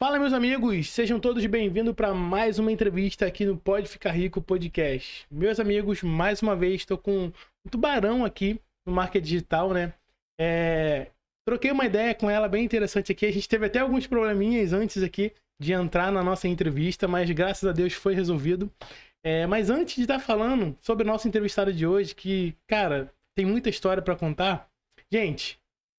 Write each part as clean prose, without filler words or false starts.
Fala, meus amigos, sejam todos bem-vindos para mais uma entrevista aqui no Pode Ficar Rico Podcast. Meus amigos, mais uma vez estou com um tubarão aqui no marketing digital, né? Troquei uma ideia com ela bem interessante aqui. A gente teve até alguns probleminhas antes aqui de entrar na nossa entrevista, mas graças a Deus foi resolvido. Mas antes de estar falando sobre a nossa entrevistada de hoje, que, cara, tem muita história para contar, gente.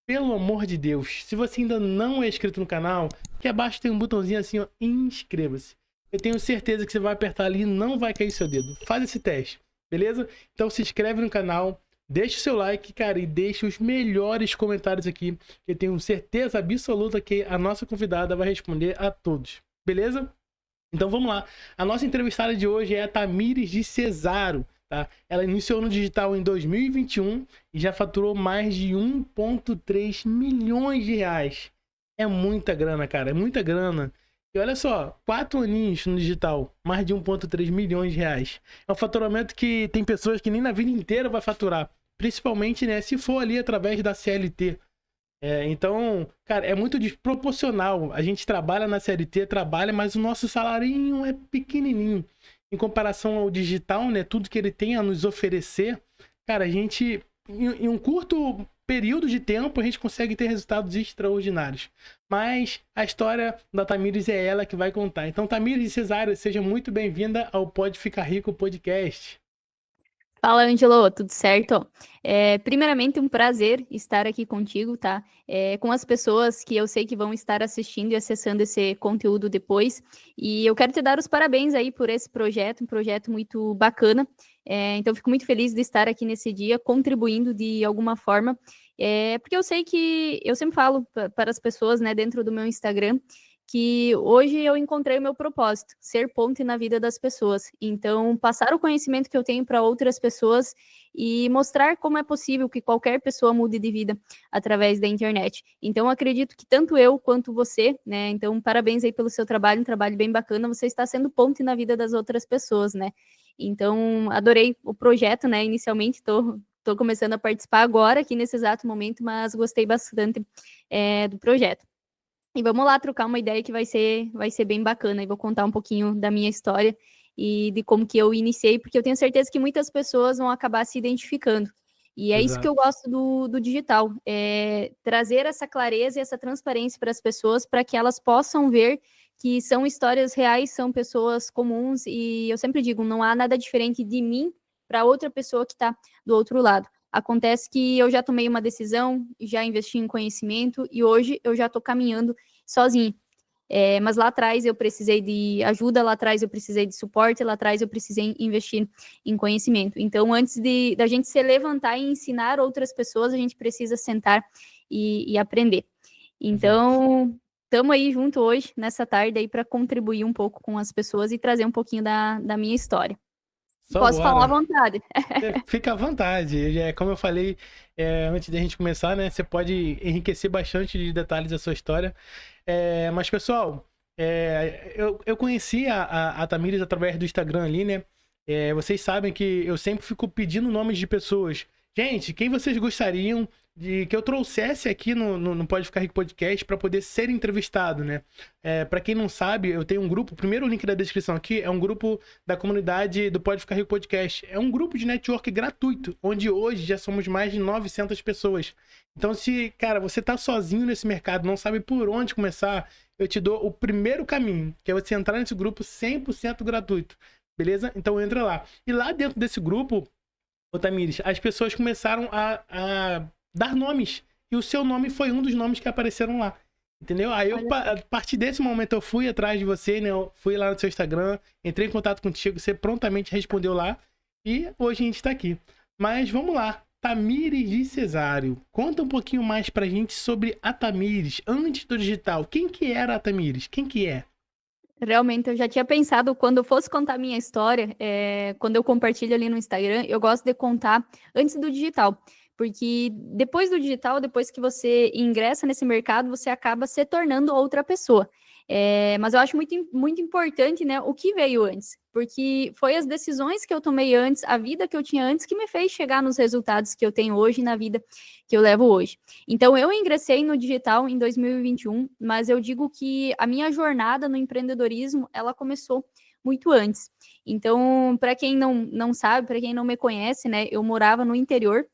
Pelo amor de Deus, se você ainda não é inscrito no canal, aqui abaixo tem um botãozinho assim, ó, inscreva-se. Eu tenho certeza que você vai apertar ali e não vai cair seu dedo. Faz esse teste, beleza? Então se inscreve no canal, deixa o seu like, cara, e deixa os melhores comentários aqui, que eu tenho certeza absoluta que a nossa convidada vai responder a todos, beleza? Então vamos lá. A nossa entrevistada de hoje é a Tamires de Cesaro. Tá? Ela iniciou no digital em 2021 e já faturou mais de 1,3 milhões de reais. É muita grana, cara, é muita grana. E olha só, 4 aninhos no digital, mais de 1,3 milhões de reais. É um faturamento que tem pessoas que nem na vida inteira vai faturar. Principalmente, né, se for ali através da CLT. Então, cara, é muito desproporcional. A gente trabalha na CLT, mas o nosso salarinho é pequenininho. Em comparação ao digital, né? Tudo que ele tem a nos oferecer, cara, a gente, em um curto período de tempo, a gente consegue ter resultados extraordinários. Mas a história da Tamires é ela que vai contar. Então, Tamires Cesaro, seja muito bem-vinda ao Pode Ficar Rico Podcast. Fala, Angelo, tudo certo? Primeiramente, um prazer estar aqui contigo, tá? Com as pessoas que eu sei que vão estar assistindo e acessando esse conteúdo depois. E eu quero te dar os parabéns aí por esse projeto, um projeto muito bacana. Então, fico muito feliz de estar aqui nesse dia, contribuindo de alguma forma. Porque eu sei que eu sempre falo para as pessoas, né, dentro do meu Instagram, que hoje eu encontrei o meu propósito, ser ponte na vida das pessoas. Então, passar o conhecimento que eu tenho para outras pessoas e mostrar como é possível que qualquer pessoa mude de vida através da internet. Então, acredito que tanto eu quanto você, né? Então, parabéns aí pelo seu trabalho, um trabalho bem bacana. Você está sendo ponte na vida das outras pessoas, né? Então, adorei o projeto, né? Inicialmente, estou começando a participar agora, aqui nesse exato momento, mas gostei bastante do projeto. E vamos lá trocar uma ideia que vai ser bem bacana. E vou contar um pouquinho da minha história e de como que eu iniciei, porque eu tenho certeza que muitas pessoas vão acabar se identificando. E é isso que eu gosto do digital, trazer essa clareza e essa transparência para as pessoas, para que elas possam ver que são histórias reais, são pessoas comuns, e eu sempre digo, não há nada diferente de mim para outra pessoa que está do outro lado. Acontece que eu já tomei uma decisão, já investi em conhecimento e hoje eu já estou caminhando sozinha. Mas lá atrás eu precisei de ajuda, lá atrás eu precisei de suporte, lá atrás eu precisei investir em conhecimento. Então, antes da gente se levantar e ensinar outras pessoas, a gente precisa sentar e aprender. Então, estamos aí junto hoje, nessa tarde, aí para contribuir um pouco com as pessoas e trazer um pouquinho da minha história. Só Posso falar à bora. vontade. Fica à vontade. Como eu falei antes da gente começar, né? Você pode enriquecer bastante de detalhes da sua história. Mas, pessoal, eu conheci a Tamires através do Instagram ali, né? Vocês sabem que eu sempre fico pedindo nomes de pessoas. Gente, quem vocês gostariam de que eu trouxesse aqui no Pode Ficar Rico Podcast para poder ser entrevistado, né? Para quem não sabe, eu tenho um grupo, o primeiro link da descrição aqui é um grupo da comunidade do Pode Ficar Rico Podcast. É um grupo de network gratuito, onde hoje já somos mais de 900 pessoas. Então, se, cara, você tá sozinho nesse mercado, não sabe por onde começar, eu te dou o primeiro caminho, que é você entrar nesse grupo 100% gratuito, beleza? Então entra lá. E lá dentro desse grupo, ô Tamires, as pessoas começaram a dar nomes. E o seu nome foi um dos nomes que apareceram lá. Entendeu? Aí a partir desse momento eu fui atrás de você, né? Eu fui lá no seu Instagram, entrei em contato contigo, você prontamente respondeu lá. E hoje a gente tá aqui. Mas vamos lá. Tamires de Cesaro. Conta um pouquinho mais pra gente sobre a Tamires, antes do digital. Quem que era a Tamires? Quem que é? Realmente, eu já tinha pensado, quando eu fosse contar a minha história, quando eu compartilho ali no Instagram, eu gosto de contar antes do digital. Porque depois do digital, depois que você ingressa nesse mercado, você acaba se tornando outra pessoa. Mas eu acho muito importante, né, o que veio antes, porque foi as decisões que eu tomei antes, a vida que eu tinha antes, que me fez chegar nos resultados que eu tenho hoje na vida que eu levo hoje. Então, eu ingressei no digital em 2021, mas eu digo que a minha jornada no empreendedorismo, ela começou muito antes. Então, para quem não sabe, para quem não me conhece, né, eu morava no interior,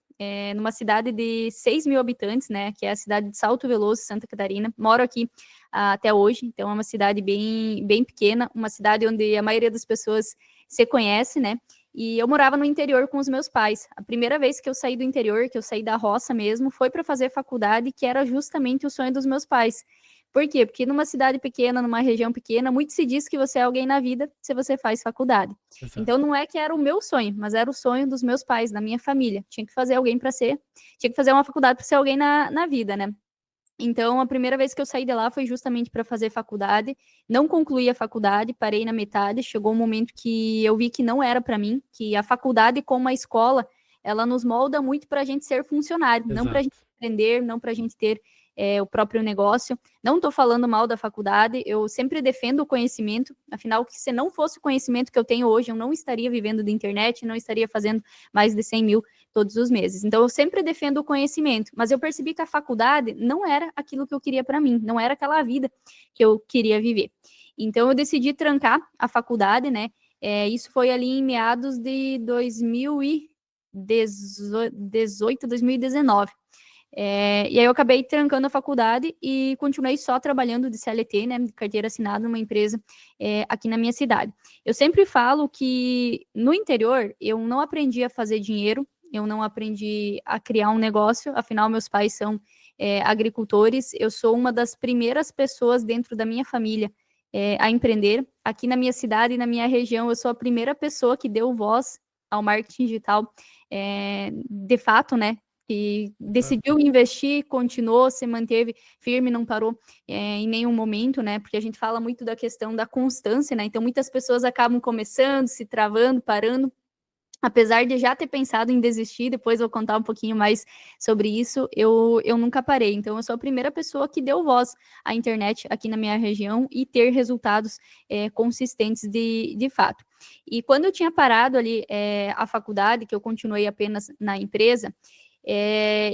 numa cidade de 6 mil habitantes, né, que é a cidade de Salto Veloso, Santa Catarina. Moro aqui até hoje, então é uma cidade bem pequena, uma cidade onde a maioria das pessoas se conhece, né, e eu morava no interior com os meus pais. A primeira vez que eu saí do interior, que eu saí da roça mesmo, foi para fazer faculdade, que era justamente o sonho dos meus pais. Por quê? Porque numa cidade pequena, numa região pequena, muito se diz que você é alguém na vida se você faz faculdade. Exato. Então não é que era o meu sonho, mas era o sonho dos meus pais, da minha família. Tinha que fazer alguém para ser, tinha que fazer uma faculdade para ser alguém na vida, né? Então, a primeira vez que eu saí de lá foi justamente para fazer faculdade. Não concluí a faculdade, parei na metade. Chegou um momento que eu vi que não era para mim, que a faculdade, como a escola, ela nos molda muito para a gente ser funcionário, não para a gente Exato. aprender, não para a gente ter o próprio negócio. Não estou falando mal da faculdade, eu sempre defendo o conhecimento. Afinal, que se não fosse o conhecimento que eu tenho hoje, eu não estaria vivendo de internet, não estaria fazendo mais de 100 mil todos os meses. Então, eu sempre defendo o conhecimento, mas eu percebi que a faculdade não era aquilo que eu queria para mim, não era aquela vida que eu queria viver. Então, eu decidi trancar a faculdade, né? Isso foi ali em meados de 2018, 2019. E aí eu acabei trancando a faculdade e continuei só trabalhando de CLT, né, de carteira assinada numa empresa aqui na minha cidade. Eu sempre falo que no interior eu não aprendi a fazer dinheiro, eu não aprendi a criar um negócio, afinal meus pais são agricultores, eu sou uma das primeiras pessoas dentro da minha família a empreender. Aqui na minha cidade e na minha região eu sou a primeira pessoa que deu voz ao marketing digital de fato, né, que decidiu investir, continuou, se manteve firme, não parou em nenhum momento, né? Porque a gente fala muito da questão da constância, né? Então, muitas pessoas acabam começando, se travando, parando. Apesar de já ter pensado em desistir, depois eu vou contar um pouquinho mais sobre isso, eu nunca parei. Então, eu sou a primeira pessoa que deu voz à internet aqui na minha região e ter resultados consistentes de fato. E quando eu tinha parado ali a faculdade, que eu continuei apenas na empresa,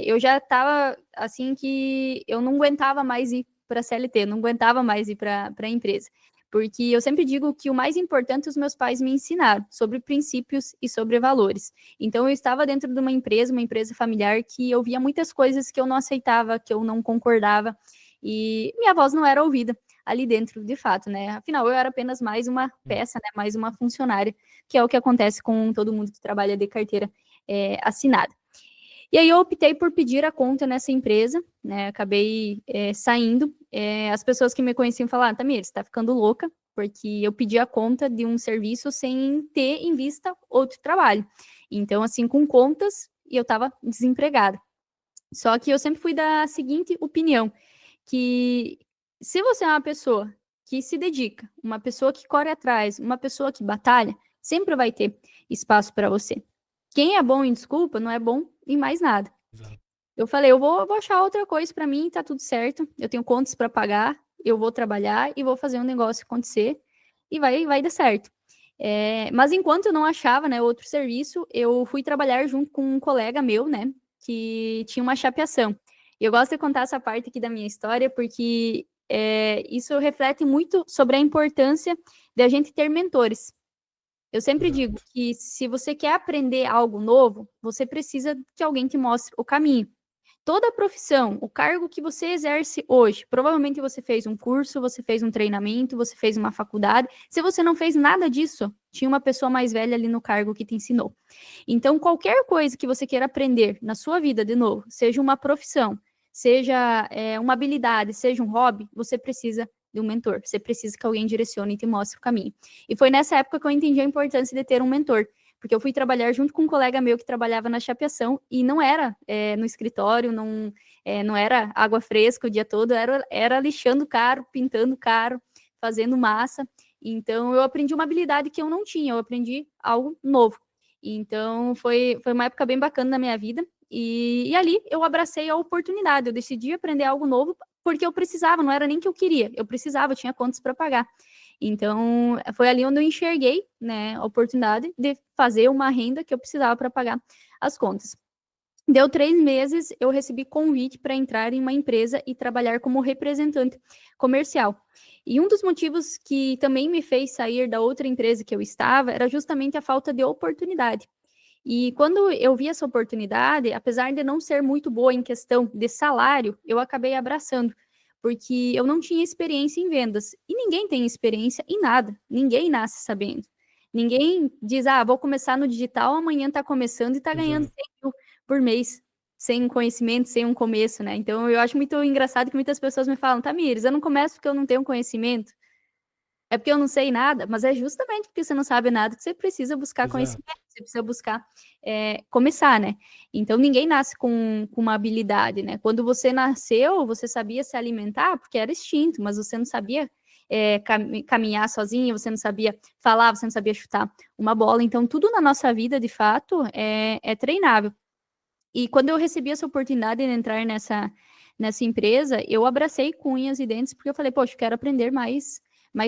eu já estava assim que eu não aguentava mais ir para a CLT, não aguentava mais ir para a empresa. Porque eu sempre digo que o mais importante os meus pais me ensinaram sobre princípios e sobre valores. Então eu estava dentro de uma empresa familiar, que eu via muitas coisas que eu não aceitava, que eu não concordava, e minha voz não era ouvida ali dentro, de fato, né? Afinal, eu era apenas mais uma peça, né? Mais uma funcionária, que é o que acontece com todo mundo que trabalha de carteira assinada. E aí eu optei por pedir a conta nessa empresa, né? Acabei saindo. As pessoas que me conheciam falaram, Tamir, você tá ficando louca, porque eu pedi a conta de um serviço sem ter em vista outro trabalho. Então, assim, com contas, e eu estava desempregada. Só que eu sempre fui da seguinte opinião, que se você é uma pessoa que se dedica, uma pessoa que corre atrás, uma pessoa que batalha, sempre vai ter espaço para você. Quem é bom em desculpa não é bom em mais nada. Exato. Eu falei, eu vou achar outra coisa para mim, tá tudo certo. Eu tenho contas para pagar, eu vou trabalhar e vou fazer um negócio acontecer e vai dar certo. Mas enquanto eu não achava, né, outro serviço, eu fui trabalhar junto com um colega meu, né, que tinha uma chapeação. E eu gosto de contar essa parte aqui da minha história porque isso reflete muito sobre a importância de a gente ter mentores. Eu sempre digo Exato. que se você quer aprender algo novo, você precisa que alguém te mostre o caminho. Toda profissão, o cargo que você exerce hoje, provavelmente você fez um curso, você fez um treinamento, você fez uma faculdade. Se você não fez nada disso, tinha uma pessoa mais velha ali no cargo que te ensinou. Então, qualquer coisa que você queira aprender na sua vida, de novo, seja uma profissão, seja uma habilidade, seja um hobby, você precisa de um mentor. Você precisa que alguém direcione e te mostre o caminho. E foi nessa época que eu entendi a importância de ter um mentor. Porque eu fui trabalhar junto com um colega meu que trabalhava na chapeação e não era no escritório, não era água fresca o dia todo, era lixando carro, pintando carro, fazendo massa. Então, eu aprendi uma habilidade que eu não tinha, eu aprendi algo novo. Então, foi uma época bem bacana na minha vida. E ali eu abracei a oportunidade, eu decidi aprender algo novo porque eu precisava, não era nem que eu queria, eu precisava, eu tinha contas para pagar. Então, foi ali onde eu enxerguei, né, a oportunidade de fazer uma renda que eu precisava para pagar as contas. Deu 3 meses, eu recebi convite para entrar em uma empresa e trabalhar como representante comercial. E um dos motivos que também me fez sair da outra empresa que eu estava era justamente a falta de oportunidade. E quando eu vi essa oportunidade, apesar de não ser muito boa em questão de salário, eu acabei abraçando, porque eu não tinha experiência em vendas. E ninguém tem experiência em nada, ninguém nasce sabendo. Ninguém diz, vou começar no digital, amanhã está começando e está ganhando 100 mil por mês, sem conhecimento, sem um começo, né? Então eu acho muito engraçado que muitas pessoas me falam, Tamires, eu não começo porque eu não tenho conhecimento. É porque eu não sei nada, mas é justamente porque você não sabe nada que você precisa buscar conhecimento, você precisa buscar começar, né? Então, ninguém nasce com uma habilidade, né? Quando você nasceu, você sabia se alimentar porque era instinto, mas você não sabia caminhar sozinho, você não sabia falar, você não sabia chutar uma bola. Então, tudo na nossa vida, de fato, é treinável. E quando eu recebi essa oportunidade de entrar nessa empresa, eu abracei com unhas e dentes, porque eu falei, poxa, eu quero aprender mais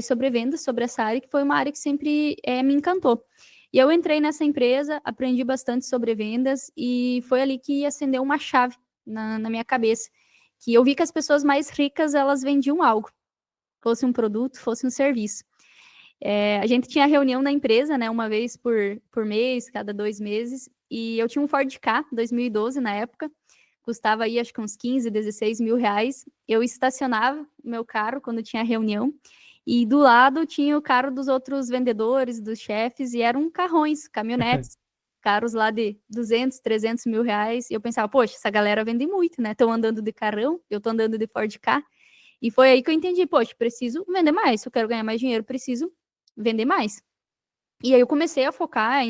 sobre vendas, sobre essa área, que foi uma área que sempre me encantou. E eu entrei nessa empresa, aprendi bastante sobre vendas, e foi ali que acendeu uma chave na minha cabeça, que eu vi que as pessoas mais ricas, elas vendiam algo, fosse um produto, fosse um serviço. A gente tinha reunião na empresa, né, uma vez por mês, cada 2 meses, e eu tinha um Ford Ka, 2012 na época, custava aí acho que uns 15, 16 mil reais. Eu estacionava o meu carro quando tinha reunião, e do lado tinha o carro dos outros vendedores, dos chefes, e eram carrões, caminhonetes, carros lá de 200, 300 mil reais, e eu pensava, poxa, essa galera vende muito, né, estão andando de carrão, eu estou andando de Ford Ka, e foi aí que eu entendi, poxa, preciso vender mais, se eu quero ganhar mais dinheiro, preciso vender mais. E aí eu comecei a focar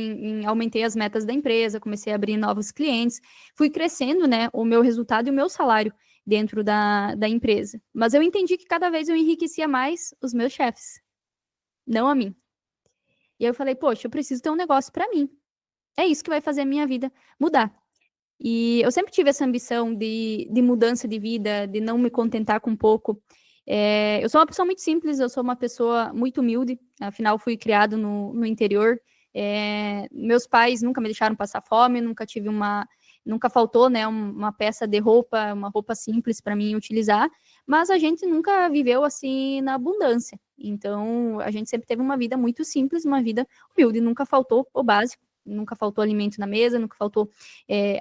aumentei as metas da empresa, comecei a abrir novos clientes, fui crescendo, né, o meu resultado e o meu salário dentro da empresa. Mas eu entendi que cada vez eu enriquecia mais os meus chefes, não a mim. E aí eu falei, poxa, eu preciso ter um negócio para mim. É isso que vai fazer a minha vida mudar. E eu sempre tive essa ambição de mudança de vida, de não me contentar com pouco. Eu sou uma pessoa muito simples, eu sou uma pessoa muito humilde, afinal fui criado no interior. Meus pais nunca me deixaram passar fome, nunca faltou, né, uma peça de roupa, uma roupa simples para mim utilizar, mas a gente nunca viveu assim na abundância. Então, a gente sempre teve uma vida muito simples, uma vida humilde, nunca faltou o básico, nunca faltou alimento na mesa, nunca faltou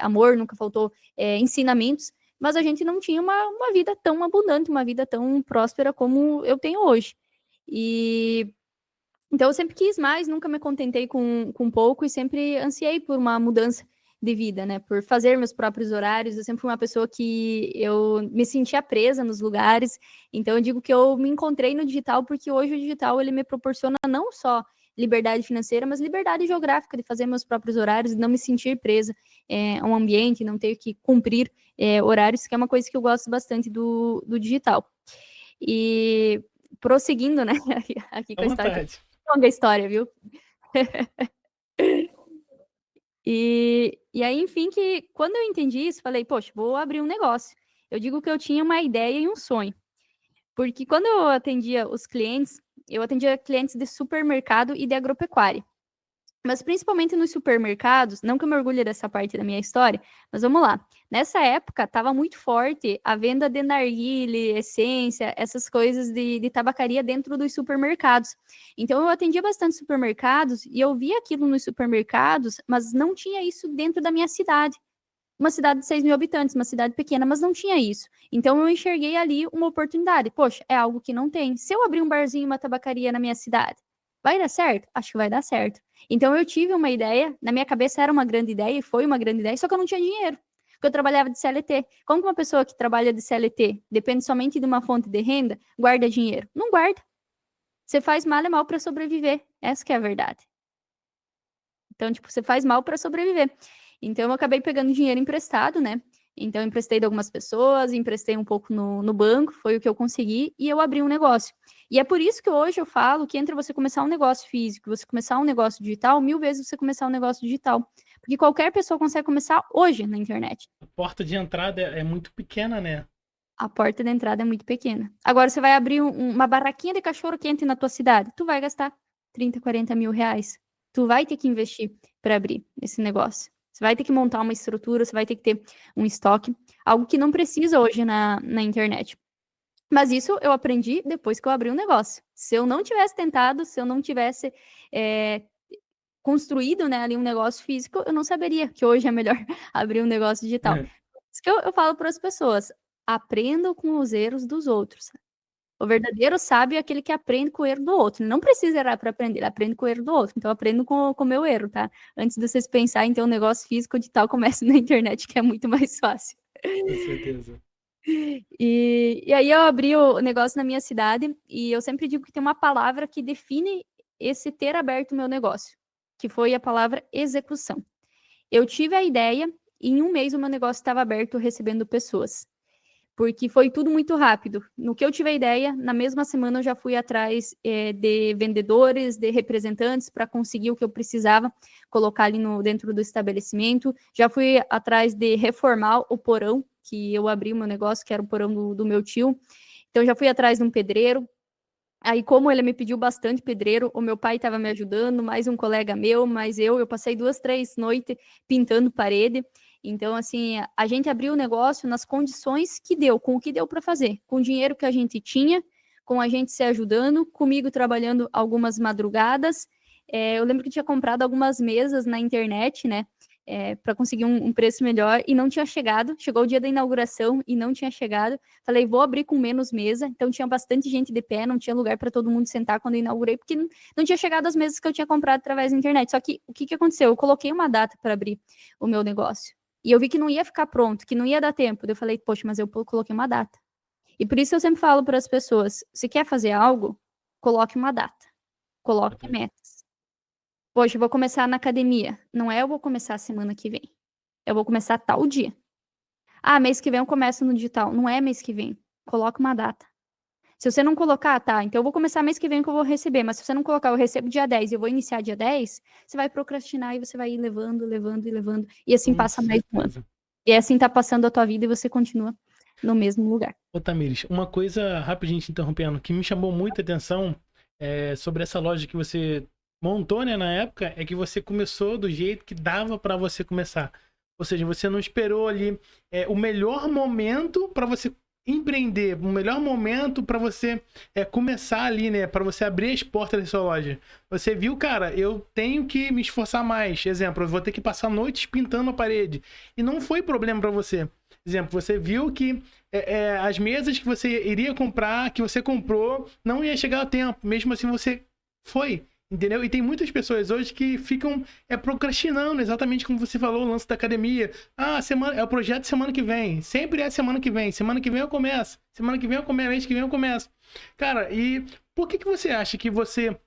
amor, nunca faltou ensinamentos, mas a gente não tinha uma vida tão abundante, uma vida tão próspera como eu tenho hoje. E então eu sempre quis mais, nunca me contentei com pouco e sempre ansiei por uma mudança de vida, né? Por fazer meus próprios horários. Eu sempre fui uma pessoa que eu me sentia presa nos lugares. Então eu digo que eu me encontrei no digital porque hoje o digital ele me proporciona não só liberdade financeira, mas liberdade geográfica de fazer meus próprios horários, de não me sentir presa a um ambiente, não ter que cumprir horários, que é uma coisa que eu gosto bastante do digital. E prosseguindo, né, aqui com a história, longa história, viu? E aí, enfim, que quando eu entendi isso, falei, poxa, vou abrir um negócio. Eu digo que eu tinha uma ideia e um sonho. Porque quando eu atendia clientes de supermercado e de agropecuária. Mas principalmente nos supermercados, não que eu me orgulhe dessa parte da minha história, mas vamos lá. Nessa época, estava muito forte a venda de narguilé, essência, essas coisas de tabacaria dentro dos supermercados. Então, eu atendia bastante supermercados e eu via aquilo nos supermercados, mas não tinha isso dentro da minha cidade. Uma cidade de 6 mil habitantes, uma cidade pequena, mas não tinha isso. Então, eu enxerguei ali uma oportunidade. Poxa, é algo que não tem. Se eu abrir um barzinho, uma tabacaria na minha cidade, vai dar certo? Acho que vai dar certo. Então eu tive uma ideia, na minha cabeça era uma grande ideia e foi uma grande ideia, só que eu não tinha dinheiro, porque eu trabalhava de CLT. Como que uma pessoa que trabalha de CLT depende somente de uma fonte de renda, guarda dinheiro? Não guarda. Você faz mal e mal para sobreviver. Essa que é a verdade. Então, tipo, você faz mal para sobreviver. Então eu acabei pegando dinheiro emprestado, né? Então, eu emprestei de algumas pessoas, emprestei um pouco no banco, foi o que eu consegui, e eu abri um negócio. E é por isso que hoje eu falo que entre você começar um negócio físico e você começar um negócio digital, 1000 vezes você começar um negócio digital. Porque qualquer pessoa consegue começar hoje na internet. A porta de entrada é muito pequena, né? A porta de entrada é muito pequena. Agora, você vai abrir uma barraquinha de cachorro-quente na tua cidade, tu vai gastar 30, 40 mil reais. Tu vai ter que investir para abrir esse negócio. Você vai ter que montar uma estrutura, você vai ter que ter um estoque, algo que não precisa hoje na internet. Mas isso eu aprendi depois que eu abri um negócio. Se eu não tivesse tentado, se eu não tivesse construído, né, ali um negócio físico, eu não saberia que hoje é melhor abrir um negócio digital. É. Isso que eu falo para as pessoas, aprendam com os erros dos outros. O verdadeiro sábio é aquele que aprende com o erro do outro. Não precisa errar para aprender, ele aprende com o erro do outro. Então, eu aprendo com o meu erro, tá? Antes de vocês pensarem em ter um negócio físico ou digital, comece na internet, que é muito mais fácil. Com certeza. E aí eu abri o negócio na minha cidade e eu sempre digo que tem uma palavra que define esse ter aberto o meu negócio, que foi a palavra execução. Eu tive a ideia e em um mês o meu negócio estava aberto recebendo pessoas, porque foi tudo muito rápido. No que eu tive a ideia, na mesma semana eu já fui atrás de vendedores, de representantes para conseguir o que eu precisava colocar ali dentro do estabelecimento. Já fui atrás de reformar o porão, que eu abri o meu negócio, que era o porão do meu tio. Então já fui atrás de um pedreiro. Aí, como ele me pediu bastante pedreiro, o meu pai estava me ajudando, mais um colega meu, mais eu passei 2, 3 noites pintando parede. Então, assim, a gente abriu o negócio nas condições que deu, com o que deu para fazer, com o dinheiro que a gente tinha, com a gente se ajudando, comigo trabalhando algumas madrugadas. Eu lembro que tinha comprado algumas mesas na internet, né? Para conseguir um preço melhor e não tinha chegado. Chegou o dia da inauguração e não tinha chegado. Falei, vou abrir com menos mesa. Então tinha bastante gente de pé, não tinha lugar para todo mundo sentar quando eu inaugurei, porque não tinha chegado as mesas que eu tinha comprado através da internet. Só que o que aconteceu? Eu coloquei uma data para abrir o meu negócio. E eu vi que não ia ficar pronto, que não ia dar tempo. Eu falei, poxa, mas eu coloquei uma data. E por isso eu sempre falo para as pessoas, se quer fazer algo, coloque uma data. Coloque metas. Poxa, eu vou começar na academia. Não é eu vou começar semana que vem. Eu vou começar tal dia. Ah, mês que vem eu começo no digital. Não é mês que vem. Coloca uma data. Se você não colocar, tá, então eu vou começar mês que vem que eu vou receber, mas se você não colocar, eu recebo dia 10 e eu vou iniciar dia 10, você vai procrastinar e você vai ir levando, levando e levando. E assim Com passa mais um ano. certeza. E assim tá passando a tua vida e você continua no mesmo lugar. Ô, Tamires, uma coisa, rapidinho te interrompendo, que me chamou muita atenção sobre essa loja que você montou, né, na época, é que você começou do jeito que dava para você começar. Ou seja, você não esperou ali o melhor momento para você empreender, o melhor momento para você começar ali, né, para você abrir as portas da sua loja. Você viu, cara, eu tenho que me esforçar mais. Exemplo, eu vou ter que passar noites pintando a parede. E não foi problema para você. Exemplo, você viu que as mesas que você iria comprar, que você comprou, não ia chegar a tempo. Mesmo assim, você foi. Entendeu? E tem muitas pessoas hoje que ficam procrastinando, exatamente como você falou, o lance da academia. Ah, é o projeto semana que vem. Sempre é semana que vem. Semana que vem eu começo. Semana que vem eu começo. Mês que vem eu começo. Cara, e por que você acha que você...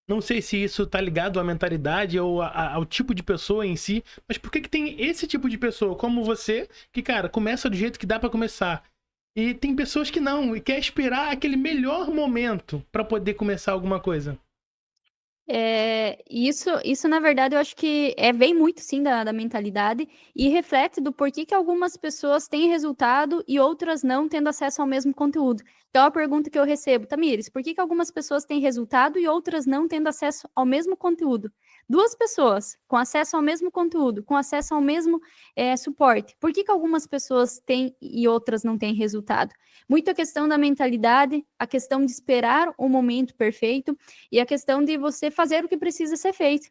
Não sei se isso tá ligado à mentalidade ou ao tipo de pessoa em si, mas por que tem esse tipo de pessoa, como você, que, cara, começa do jeito que dá pra começar? E tem pessoas que não, e quer esperar aquele melhor momento pra poder começar alguma coisa. Isso, na verdade, eu acho que vem muito, sim, da mentalidade e reflete do porquê que algumas pessoas têm resultado e outras não, tendo acesso ao mesmo conteúdo. Então, a pergunta que eu recebo, Tamires, por que algumas pessoas têm resultado e outras não, tendo acesso ao mesmo conteúdo? Duas pessoas com acesso ao mesmo conteúdo, com acesso ao mesmo suporte, por que algumas pessoas têm e outras não têm resultado? Muito a questão da mentalidade, a questão de esperar o momento perfeito, e a questão de você fazer o que precisa ser feito.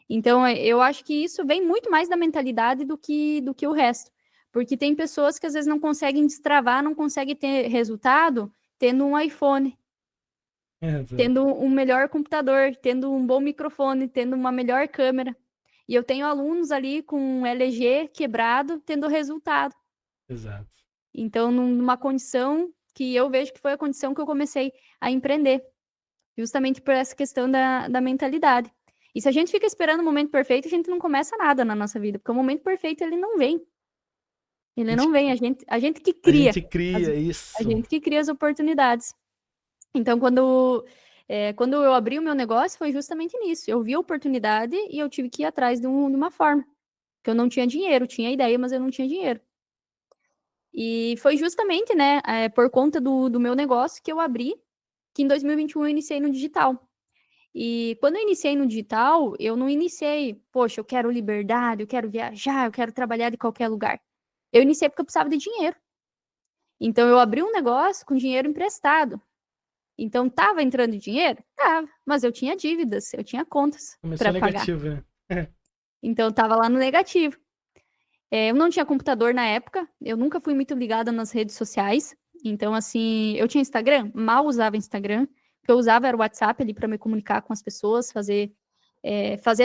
Então, eu acho que isso vem muito mais da mentalidade do que o resto. Porque tem pessoas que às vezes não conseguem destravar, não conseguem ter resultado tendo um iPhone, tendo um melhor computador, tendo um bom microfone, tendo uma melhor câmera. E eu tenho alunos ali com um LG quebrado, tendo resultado. Exato. Então, numa condição que eu vejo que foi a condição que eu comecei a empreender. Justamente por essa questão da mentalidade. E se a gente fica esperando o momento perfeito, a gente não começa nada na nossa vida, porque o momento perfeito, ele não vem. Ele não vem, a gente que A cria. gente cria isso. A gente que cria as oportunidades. Então, quando eu abri o meu negócio, foi justamente nisso. Eu vi a oportunidade e eu tive que ir atrás de uma forma. Que eu não tinha dinheiro, tinha ideia, mas eu não tinha dinheiro. E foi justamente, né, por conta do meu negócio que eu abri, que em 2021 eu iniciei no digital. E quando eu iniciei no digital, eu não iniciei, poxa, eu quero liberdade, eu quero viajar, eu quero trabalhar de qualquer lugar. Eu iniciei porque eu precisava de dinheiro. Então eu abri um negócio com dinheiro emprestado. Então estava entrando dinheiro? Tava, mas eu tinha dívidas, eu tinha contas Começou para pagar. negativo, né? Então estava lá no negativo. Eu não tinha computador na época, eu nunca fui muito ligada nas redes sociais. Então, assim, eu tinha Instagram, mal usava Instagram. O que eu usava era o WhatsApp ali para me comunicar com as pessoas, fazer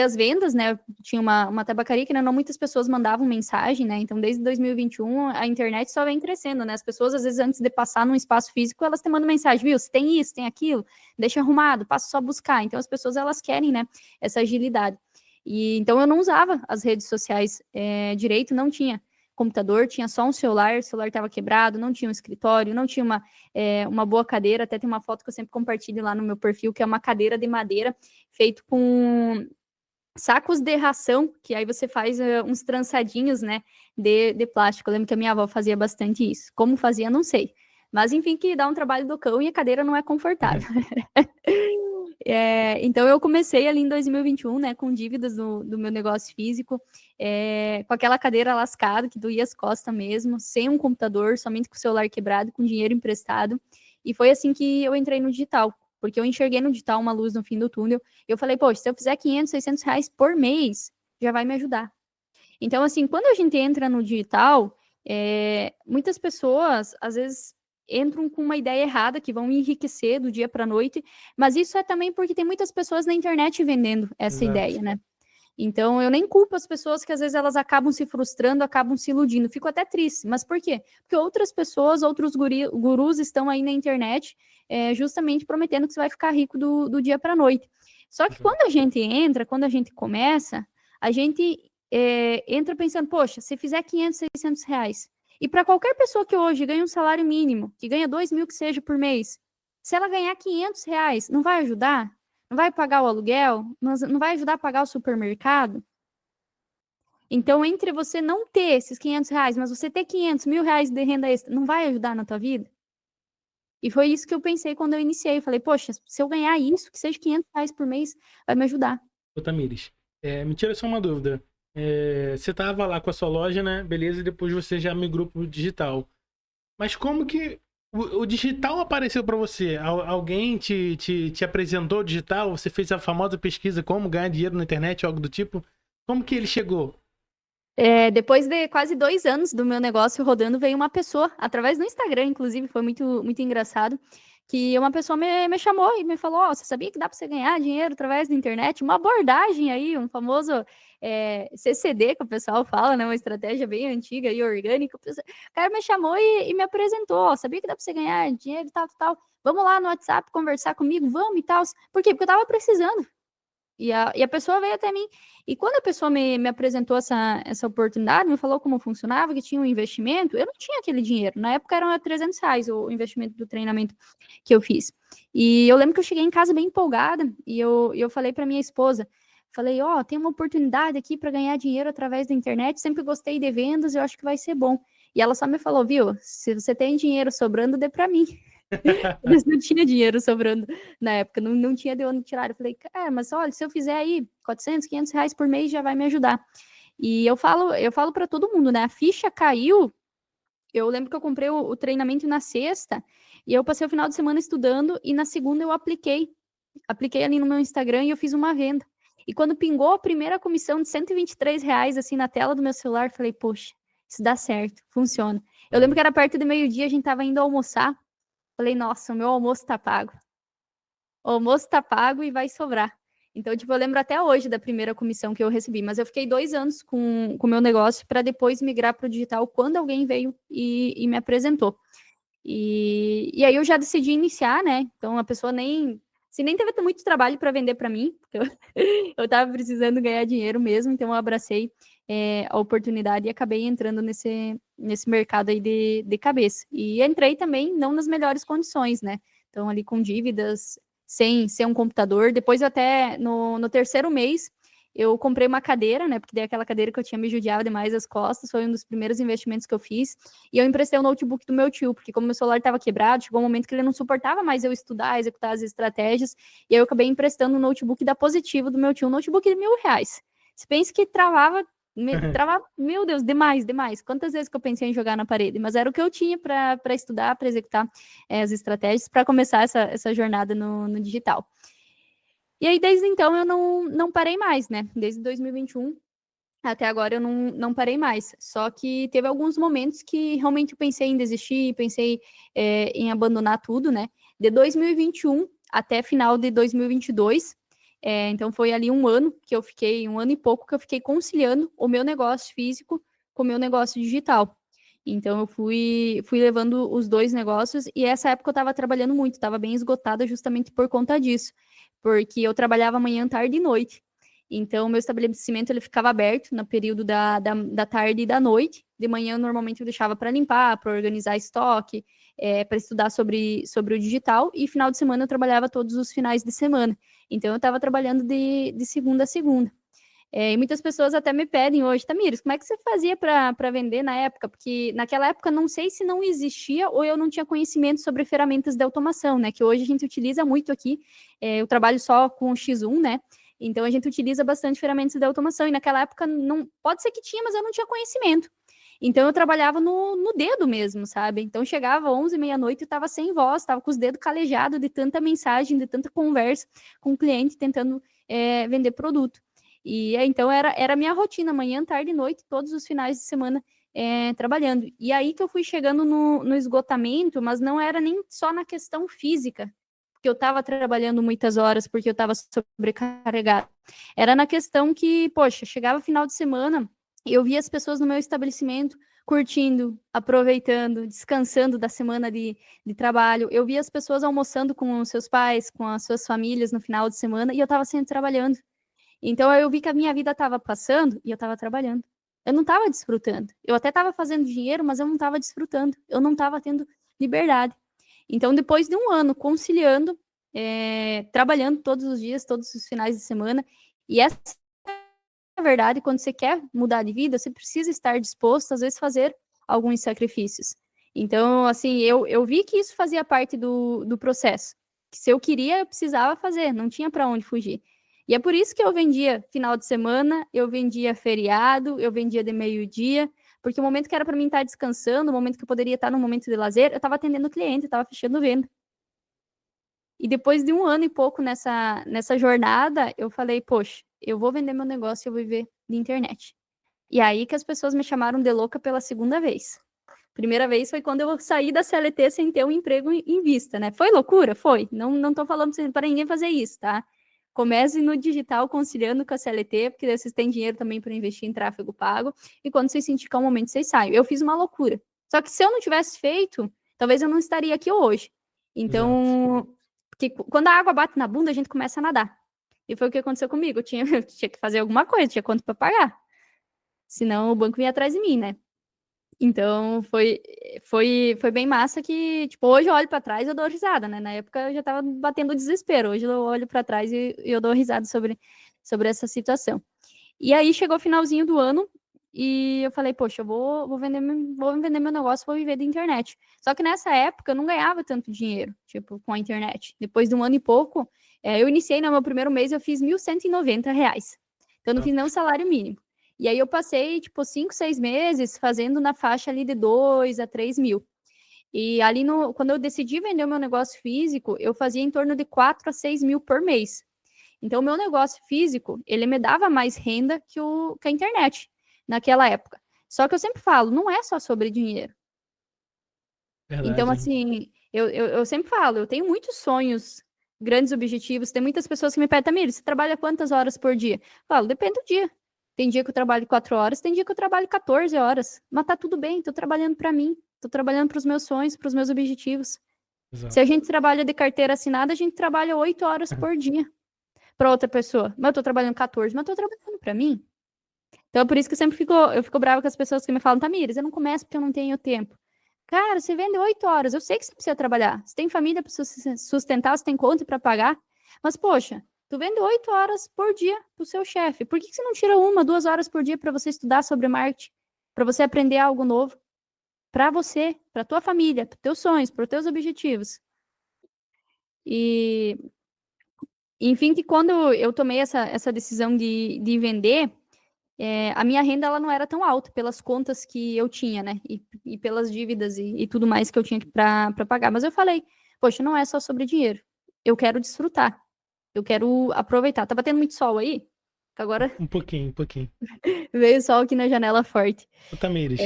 as vendas, né? Tinha uma tabacaria que não muitas pessoas mandavam mensagem, né? Então, desde 2021, a internet só vem crescendo, né? As pessoas, às vezes, antes de passar num espaço físico, elas te mandam mensagem, viu? Se tem isso, tem aquilo, deixa arrumado, passa só buscar. Então, as pessoas, elas querem, né? Essa agilidade. E então eu não usava as redes sociais direito, não tinha computador, tinha só um celular, o celular estava quebrado, não tinha um escritório, não tinha uma boa cadeira, até tem uma foto que eu sempre compartilho lá no meu perfil, que é uma cadeira de madeira feito com sacos de ração, que aí você faz uns trançadinhos, né, de plástico. Eu lembro que a minha avó fazia bastante isso. Como fazia, não sei. Mas enfim, que dá um trabalho do cão e a cadeira não é confortável. Então eu comecei ali em 2021, né, com dívidas do meu negócio físico, com aquela cadeira lascada, que doía as costas mesmo, sem um computador, somente com o celular quebrado, com dinheiro emprestado. E foi assim que eu entrei no digital, porque eu enxerguei no digital uma luz no fim do túnel. Eu falei, poxa, se eu fizer 500, 600 reais por mês, já vai me ajudar. Então, assim, quando a gente entra no digital, muitas pessoas, às vezes, entram com uma ideia errada, que vão enriquecer do dia para a noite, mas isso é também porque tem muitas pessoas na internet vendendo essa Exato. ideia, né? Então, eu nem culpo as pessoas que às vezes elas acabam se frustrando, acabam se iludindo. Fico até triste. Mas por quê? Porque outras pessoas, outros gurus estão aí na internet justamente prometendo que você vai ficar rico do dia para a noite. Só que Exato. quando a gente entra, quando a gente começa, a gente entra pensando, poxa, se fizer 500, 600 reais, e para qualquer pessoa que hoje ganha um salário mínimo, que ganha 2.000 que seja por mês, se ela ganhar 500 reais, não vai ajudar? Não vai pagar o aluguel? Não vai ajudar a pagar o supermercado? Então, entre você não ter esses 500 reais, mas você ter 500, 1.000 reais de renda extra, não vai ajudar na tua vida? E foi isso que eu pensei quando eu iniciei. Eu falei, poxa, se eu ganhar isso, que seja 500 reais por mês, vai me ajudar. Ô, Tamires, me tira só uma dúvida. Você tava lá com a sua loja, né? Beleza, e depois você já migrou pro digital. Mas como que o digital apareceu para você? Alguém te apresentou o digital? Você fez a famosa pesquisa como ganhar dinheiro na internet, algo do tipo? Como que ele chegou? Depois de quase 2 anos do meu negócio rodando, veio uma pessoa, através do Instagram, inclusive, foi muito, muito engraçado, que uma pessoa me chamou e me falou, você sabia que dá para você ganhar dinheiro através da internet? Uma abordagem aí, um famoso CCD, que o pessoal fala, né? Uma estratégia bem antiga e orgânica. O cara me chamou e me apresentou, sabia que dá para você ganhar dinheiro e tal, tal. Vamos lá no WhatsApp conversar comigo, vamos e tal. Por quê? Porque eu tava precisando. E a pessoa veio até mim. E quando a pessoa me apresentou essa oportunidade, me falou como funcionava, que tinha um investimento, eu não tinha aquele dinheiro. Na época eram 300 reais o investimento do treinamento que eu fiz. E eu lembro que eu cheguei em casa bem empolgada e eu falei para minha esposa, falei, tem uma oportunidade aqui para ganhar dinheiro através da internet, sempre gostei de vendas, eu acho que vai ser bom. E ela só me falou, viu, se você tem dinheiro sobrando, dê para mim. Eles não tinha dinheiro sobrando na época, não tinha de onde tirar. Eu falei, mas olha, se eu fizer aí 400, 500 reais por mês já vai me ajudar. E eu falo para todo mundo, né? A ficha caiu. Eu lembro que eu comprei o treinamento na sexta e eu passei o final de semana estudando e na segunda eu apliquei ali no meu Instagram e eu fiz uma venda. E quando pingou a primeira comissão de 123 reais assim na tela do meu celular, falei, poxa, isso dá certo, funciona. Eu lembro que era perto do meio-dia, a gente tava indo almoçar. Falei, nossa, o meu almoço tá pago. O almoço tá pago e vai sobrar. Então, tipo, eu lembro até hoje da primeira comissão que eu recebi, mas eu fiquei 2 anos com o meu negócio para depois migrar para o digital quando alguém veio e me apresentou. E aí eu já decidi iniciar, né? Então a pessoa nem teve muito trabalho para vender para mim, porque eu tava precisando ganhar dinheiro mesmo, então eu abracei a oportunidade e acabei entrando nesse mercado aí de cabeça. E entrei também não nas melhores condições, né? Então ali com dívidas, sem um computador. Depois eu até, no terceiro mês, eu comprei uma cadeira, né? Porque daí aquela cadeira que eu tinha me judiava demais as costas, foi um dos primeiros investimentos que eu fiz. E eu emprestei o notebook do meu tio, porque como meu celular estava quebrado, chegou um momento que ele não suportava mais eu estudar, executar as estratégias, e aí eu acabei emprestando o notebook da Positivo do meu tio, um notebook de R$ 1.000. Você pensa que travava, meu Deus, demais, demais. Quantas vezes que eu pensei em jogar na parede? Mas era o que eu tinha para estudar, para executar as estratégias, para começar essa jornada no digital. E aí, desde então, eu não parei mais, né? Desde 2021 até agora eu não parei mais. Só que teve alguns momentos que realmente eu pensei em desistir, pensei em abandonar tudo, né? De 2021 até final de 2022. Então foi ali um ano um ano e pouco que eu fiquei conciliando o meu negócio físico com o meu negócio digital. Então eu fui levando os dois negócios e essa época eu estava trabalhando muito, estava bem esgotada justamente por conta disso, porque eu trabalhava manhã, tarde e noite. Então, o meu estabelecimento ele ficava aberto no período da tarde e da noite. De manhã, normalmente, eu deixava para limpar, para organizar estoque, para estudar sobre o digital. E final de semana, eu trabalhava todos os finais de semana. Então, eu estava trabalhando de segunda a segunda. E muitas pessoas até me pedem hoje, Tamires, como é que você fazia para vender na época? Porque naquela época, não sei se não existia ou eu não tinha conhecimento sobre ferramentas de automação, né? Que hoje a gente utiliza muito aqui. Eu trabalho só com o X1, né? Então a gente utiliza bastante ferramentas de automação. E naquela época não pode ser que tinha, mas eu não tinha conhecimento. Então eu trabalhava no dedo mesmo, sabe? Então chegava 11, meia-noite e estava sem voz, estava com os dedos calejados de tanta mensagem, de tanta conversa com o cliente tentando vender produto. E então era a minha rotina, manhã, tarde e noite, todos os finais de semana trabalhando. E aí que eu fui chegando no esgotamento, mas não era nem só na questão física, porque eu estava trabalhando muitas horas, porque eu estava sobrecarregada. Era na questão que, poxa, chegava final de semana e eu via as pessoas no meu estabelecimento curtindo, aproveitando, descansando da semana de trabalho. Eu via as pessoas almoçando com os seus pais, com as suas famílias no final de semana, e eu estava sempre trabalhando. Então eu vi que a minha vida estava passando e eu estava trabalhando. Eu não estava desfrutando. Eu até estava fazendo dinheiro, mas eu não estava desfrutando. Eu não estava tendo liberdade. Então, depois de um ano conciliando, trabalhando todos os dias, todos os finais de semana, e essa é a verdade, quando você quer mudar de vida, você precisa estar disposto, às vezes, fazer alguns sacrifícios. Então, assim, eu vi que isso fazia parte do processo. Que se eu queria, eu precisava fazer, não tinha para onde fugir. E é por isso que eu vendia final de semana, eu vendia feriado, eu vendia de meio-dia, porque o momento que era para mim estar descansando, o momento que eu poderia estar no momento de lazer, eu estava atendendo o cliente, eu estava fechando venda. E depois de um ano e pouco nessa jornada, eu falei, poxa, eu vou vender meu negócio e eu vou viver de internet. E aí que as pessoas me chamaram de louca pela segunda vez. Primeira vez foi quando eu saí da CLT sem ter um emprego em vista, né? Foi loucura? Foi. Não tô falando para ninguém fazer isso, tá? Comece no digital conciliando com a CLT, porque vocês têm dinheiro também para investir em tráfego pago. E quando vocês sentirem que é o momento, vocês saem. Eu fiz uma loucura. Só que se eu não tivesse feito, talvez eu não estaria aqui hoje. Então, porque quando a água bate na bunda, a gente começa a nadar. E foi o que aconteceu comigo. Eu tinha que fazer alguma coisa, tinha conta para pagar. Senão o banco vinha atrás de mim, né? Então foi bem massa que, tipo, hoje eu olho para trás e eu dou risada, né? Na época eu já tava batendo desespero. Hoje eu olho para trás e eu dou risada sobre essa situação. E aí chegou o finalzinho do ano e eu falei, poxa, eu vou vender meu negócio, vou viver da internet. Só que nessa época eu não ganhava tanto dinheiro, tipo, com a internet. Depois de um ano e pouco, eu iniciei no meu primeiro mês, eu fiz R$ 1.190. Então eu não fiz nem um salário mínimo. E aí eu passei, tipo, 5, 6 meses fazendo na faixa ali de 2 a 3 mil. E ali, quando eu decidi vender o meu negócio físico, eu fazia em torno de 4 a 6 mil por mês. Então, o meu negócio físico, ele me dava mais renda que a internet naquela época. Só que eu sempre falo, não é só sobre dinheiro. Então, Verdade. assim, eu sempre falo, eu tenho muitos sonhos, grandes objetivos. Tem muitas pessoas que me pedem, Tamir, você trabalha quantas horas por dia? Eu falo, depende do dia. Tem dia que eu trabalho 4 horas, tem dia que eu trabalho 14 horas. Mas tá tudo bem, tô trabalhando para mim, tô trabalhando para os meus sonhos, para os meus objetivos. Se a Exato. gente trabalha de carteira assinada, a gente trabalha 8 horas por dia para outra pessoa. Mas eu tô trabalhando 14, mas eu tô trabalhando para mim. Então é por isso que eu fico brava com as pessoas que me falam, Tamires, eu não começo porque eu não tenho tempo. Cara, você vende 8 horas, eu sei que você precisa trabalhar. Você tem família para sustentar, você tem conta para pagar. Mas, poxa, Tu vende 8 horas por dia pro seu chefe. Por que você não tira 1, 2 horas por dia para você estudar sobre marketing? Para você aprender algo novo? Para você, para tua família, para teus sonhos, para teus objetivos. E, enfim, que quando eu tomei essa decisão de vender, a minha renda ela não era tão alta pelas contas que eu tinha, né? E pelas dívidas e tudo mais que eu tinha para pagar. Mas eu falei, poxa, não é só sobre dinheiro. Eu quero desfrutar. Eu quero aproveitar. Tá batendo muito sol aí? Agora Um pouquinho, um pouquinho. veio sol aqui na janela forte. Ô, Tamires,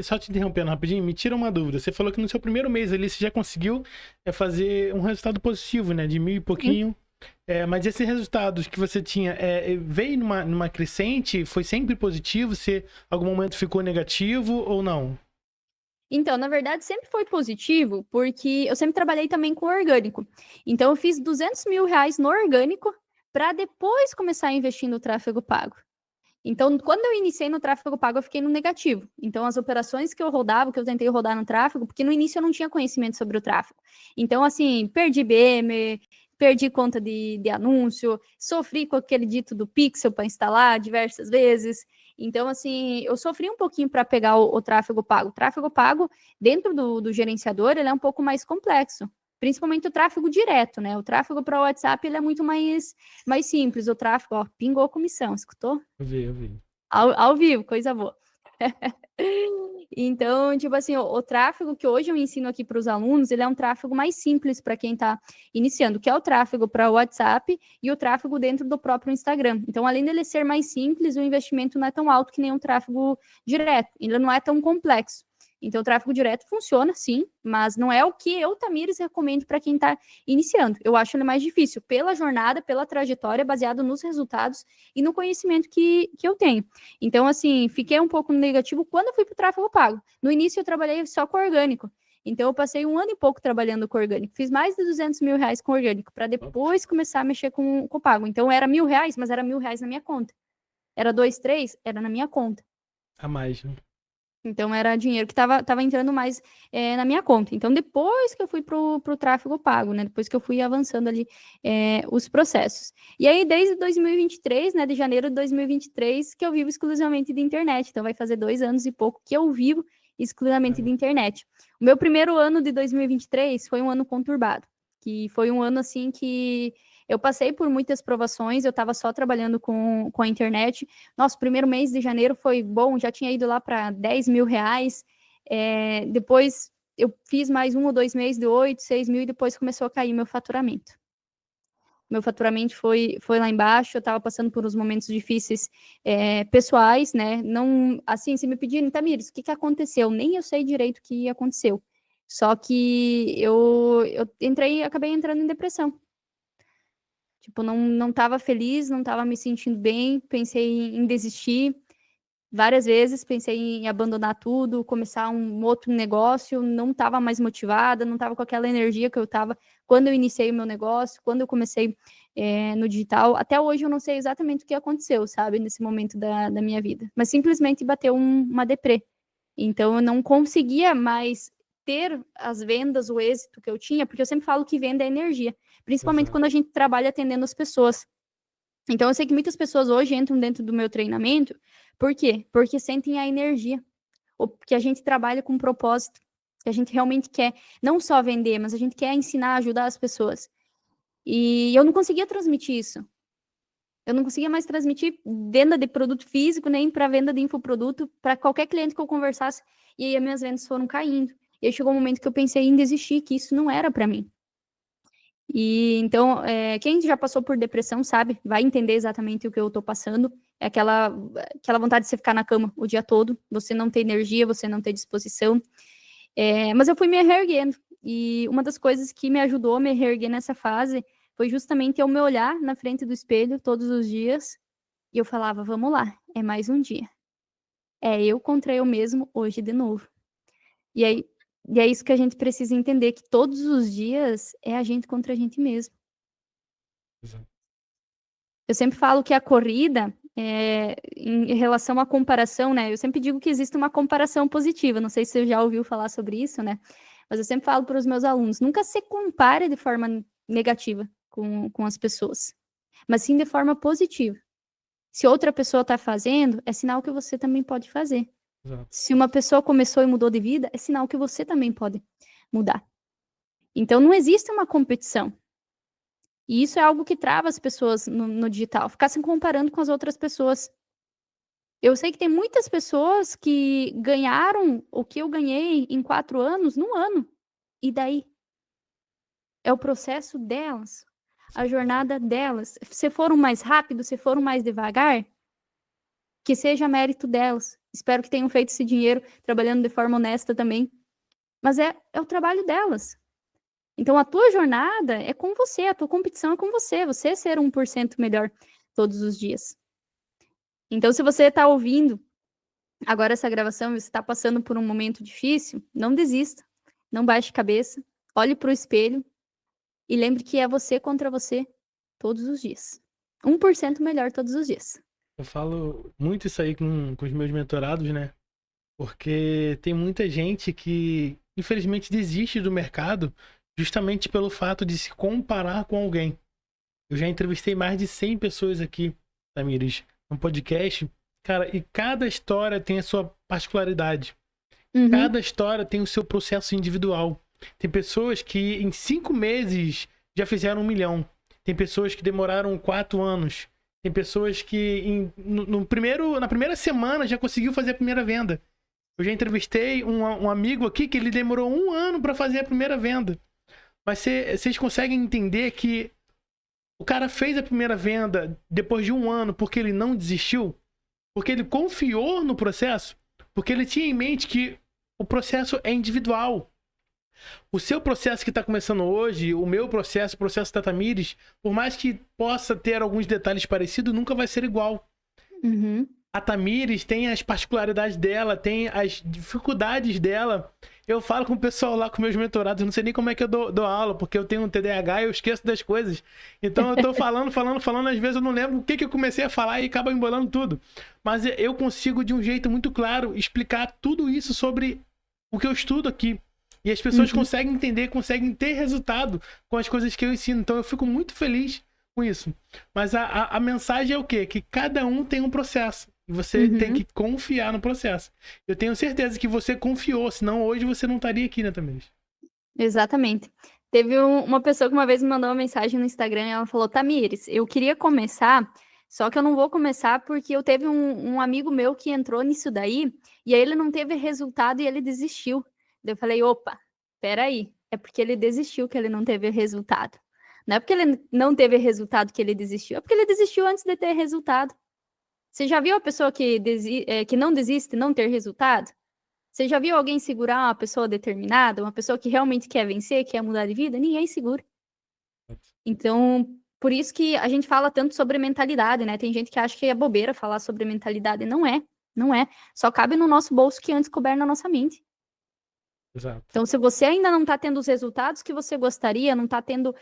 só te interrompendo rapidinho, me tira uma dúvida. Você falou que no seu primeiro mês ali você já conseguiu fazer um resultado positivo, né? De 1.000 e pouquinho. Mas esses resultados que você tinha, veio numa crescente? Foi sempre positivo? Se algum momento ficou negativo ou não? Então, na verdade, sempre foi positivo, porque eu sempre trabalhei também com orgânico. Então, eu fiz 200 mil reais no orgânico para depois começar a investir no tráfego pago. Então, quando eu iniciei no tráfego pago, eu fiquei no negativo. Então, as operações que eu rodava, que eu tentei rodar no tráfego, porque no início eu não tinha conhecimento sobre o tráfego. Então, assim, perdi BM, perdi conta de anúncio, sofri com aquele dito do pixel para instalar diversas vezes. Então, assim, eu sofri um pouquinho para pegar o tráfego pago. O tráfego pago, dentro do gerenciador, ele é um pouco mais complexo. Principalmente o tráfego direto, né? O tráfego para o WhatsApp, ele é muito mais simples. O tráfego, ó, pingou a comissão, escutou? Eu vi. Ao vivo, coisa boa. Então, tipo assim, o tráfego que hoje eu ensino aqui para os alunos, ele é um tráfego mais simples para quem está iniciando, que é o tráfego para o WhatsApp e o tráfego dentro do próprio Instagram. Então, além dele ser mais simples, o investimento não é tão alto que nem um tráfego direto, ele não é tão complexo. Então, o tráfego direto funciona, sim, mas não é o que eu, Tamires, recomendo para quem está iniciando. Eu acho ele mais difícil, pela jornada, pela trajetória, baseado nos resultados e no conhecimento que eu tenho. Então, assim, fiquei um pouco negativo quando eu fui para o tráfego pago. No início, eu trabalhei só com orgânico. Então, eu passei 1 ano e pouco trabalhando com orgânico. Fiz mais de 200 mil reais com orgânico, para depois começar a mexer com o pago. Então, era 1.000 reais, mas era 1.000 reais na minha conta. Era 2, 3, era na minha conta. A mais, né? Então, era dinheiro que estava entrando mais na minha conta. Então, depois que eu fui para o tráfego pago, né? Depois que eu fui avançando ali os processos. E aí, desde 2023, né? De janeiro de 2023, que eu vivo exclusivamente de internet. Então, vai fazer 2 anos e pouco que eu vivo exclusivamente de internet. O meu primeiro ano de 2023 foi um ano conturbado. Que foi um ano, assim, que eu passei por muitas provações, eu estava só trabalhando com a internet. Nosso primeiro mês de janeiro foi bom, já tinha ido lá para 10 mil reais. Depois eu fiz mais 1 ou 2 meses de 8, 6 mil e depois começou a cair meu faturamento. Meu faturamento foi lá embaixo, eu estava passando por uns momentos difíceis pessoais, né? Não, assim, se me pedirem, Tamires, o que aconteceu? Nem eu sei direito o que aconteceu. Só que eu acabei entrando em depressão. Tipo, não estava feliz, não estava me sentindo bem, pensei em desistir várias vezes, pensei em abandonar tudo, começar um outro negócio, não estava mais motivada, não estava com aquela energia que eu estava quando eu iniciei o meu negócio, quando eu comecei no digital. Até hoje eu não sei exatamente o que aconteceu, sabe, nesse momento da minha vida, mas simplesmente bateu uma deprê. Então eu não conseguia mais ter as vendas, o êxito que eu tinha, porque eu sempre falo que venda é energia, principalmente quando a gente trabalha atendendo as pessoas. Então, eu sei que muitas pessoas hoje entram dentro do meu treinamento, por quê? Porque sentem a energia, ou porque a gente trabalha com um propósito, que a gente realmente quer não só vender, mas a gente quer ensinar, ajudar as pessoas. E eu não conseguia transmitir isso. Eu não conseguia mais transmitir venda de produto físico, nem para venda de infoproduto, para qualquer cliente que eu conversasse, e aí as minhas vendas foram caindo. E aí chegou um momento que eu pensei em desistir, que isso não era para mim. E então, quem já passou por depressão sabe, vai entender exatamente o que eu tô passando. É aquela vontade de você ficar na cama o dia todo, você não ter energia, você não ter disposição. Mas eu fui me reerguendo. E uma das coisas que me ajudou a me reerguer nessa fase foi justamente eu me olhar na frente do espelho todos os dias e eu falava, vamos lá, é mais um dia. É eu contra eu mesmo hoje de novo. E aí, e é isso que a gente precisa entender, que todos os dias é a gente contra a gente mesmo. Exato. Eu sempre falo que a corrida, em relação à comparação, né? Eu sempre digo que existe uma comparação positiva. Não sei se você já ouviu falar sobre isso, né? Mas eu sempre falo para os meus alunos: nunca se compare de forma negativa com as pessoas. mas sim de forma positiva. Se outra pessoa está fazendo, é sinal que você também pode fazer. Exato. Se uma pessoa começou e mudou de vida, é sinal que você também pode mudar. Então, não existe uma competição. E isso é algo que trava as pessoas no digital, ficar se comparando com as outras pessoas. Eu sei que tem muitas pessoas que ganharam o que eu ganhei em 4 anos, num ano. E daí? É o processo delas, a jornada delas. Se foram mais rápido, se foram mais devagar, que seja mérito delas. Espero que tenham feito esse dinheiro trabalhando de forma honesta também. Mas é o trabalho delas. Então, a tua jornada é com você, a tua competição é com você. Você ser 1% melhor todos os dias. Então, se você está ouvindo agora essa gravação e você está passando por um momento difícil, não desista. Não baixe a cabeça. Olhe para o espelho e lembre que é você contra você todos os dias. 1% melhor todos os dias. Eu falo muito isso aí com os meus mentorados, né? Porque tem muita gente que, infelizmente, desiste do mercado justamente pelo fato de se comparar com alguém. Eu já entrevistei mais de 100 pessoas aqui, Tamires, no podcast. Cara, e cada história tem a sua particularidade. Uhum. Cada história tem o seu processo individual. Tem pessoas que em 5 meses já fizeram 1 milhão. Tem pessoas que demoraram 4 anos. Tem pessoas que na primeira semana já conseguiu fazer a primeira venda. Eu já entrevistei um amigo aqui que ele demorou 1 ano para fazer a primeira venda. Mas vocês conseguem entender que o cara fez a primeira venda depois de 1 ano porque ele não desistiu? Porque ele confiou no processo? Porque ele tinha em mente que o processo é individual. O seu processo que está começando hoje, o meu processo, o processo da Tamires, por mais que possa ter alguns detalhes parecidos, nunca vai ser igual. Uhum. A Tamires tem as particularidades dela, tem as dificuldades dela. Eu falo com o pessoal lá, com meus mentorados, eu não sei nem como é que eu dou aula, porque eu tenho um TDAH e eu esqueço das coisas. Então eu tô falando, às vezes eu não lembro o que eu comecei a falar e acaba embolando tudo. Mas eu consigo, de um jeito muito claro, explicar tudo isso sobre o que eu estudo aqui. E as pessoas conseguem entender, conseguem ter resultado com as coisas que eu ensino. Então eu fico muito feliz com isso. Mas a mensagem é o quê? Que cada um tem um processo. E você tem que confiar no processo. Eu tenho certeza que você confiou, senão hoje você não estaria aqui, né, Tamires? Exatamente. Teve uma pessoa que uma vez me mandou uma mensagem no Instagram e ela falou: Tamires, eu queria começar, só que eu não vou começar porque eu teve um amigo meu que entrou nisso daí e aí ele não teve resultado e ele desistiu. Daí eu falei: opa, peraí, é porque ele desistiu que ele não teve resultado. Não é porque ele não teve resultado que ele desistiu, é porque ele desistiu antes de ter resultado. Você já viu a pessoa que não desiste não ter resultado? Você já viu alguém segurar uma pessoa determinada, uma pessoa que realmente quer vencer, quer mudar de vida? Ninguém segura. Então, por isso que a gente fala tanto sobre mentalidade, né? Tem gente que acha que é bobeira falar sobre mentalidade. Não é, não é. Só cabe no nosso bolso que antes couber na nossa mente. Exato. Então, se você ainda não está tendo os resultados que você gostaria, não está tendo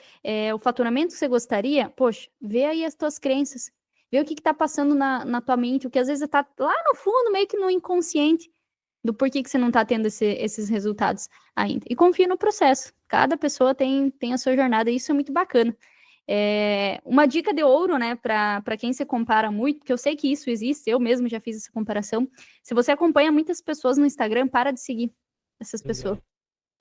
o faturamento que você gostaria, poxa, vê aí as tuas crenças. Vê o que está passando na tua mente, o que às vezes está lá no fundo, meio que no inconsciente, do porquê que você não está tendo esses resultados ainda. E confia no processo. Cada pessoa tem a sua jornada, e isso é muito bacana. Uma dica de ouro, né, para quem se compara muito, porque eu sei que isso existe, eu mesmo já fiz essa comparação. Se você acompanha muitas pessoas no Instagram, para de seguir essas pessoas. Exato.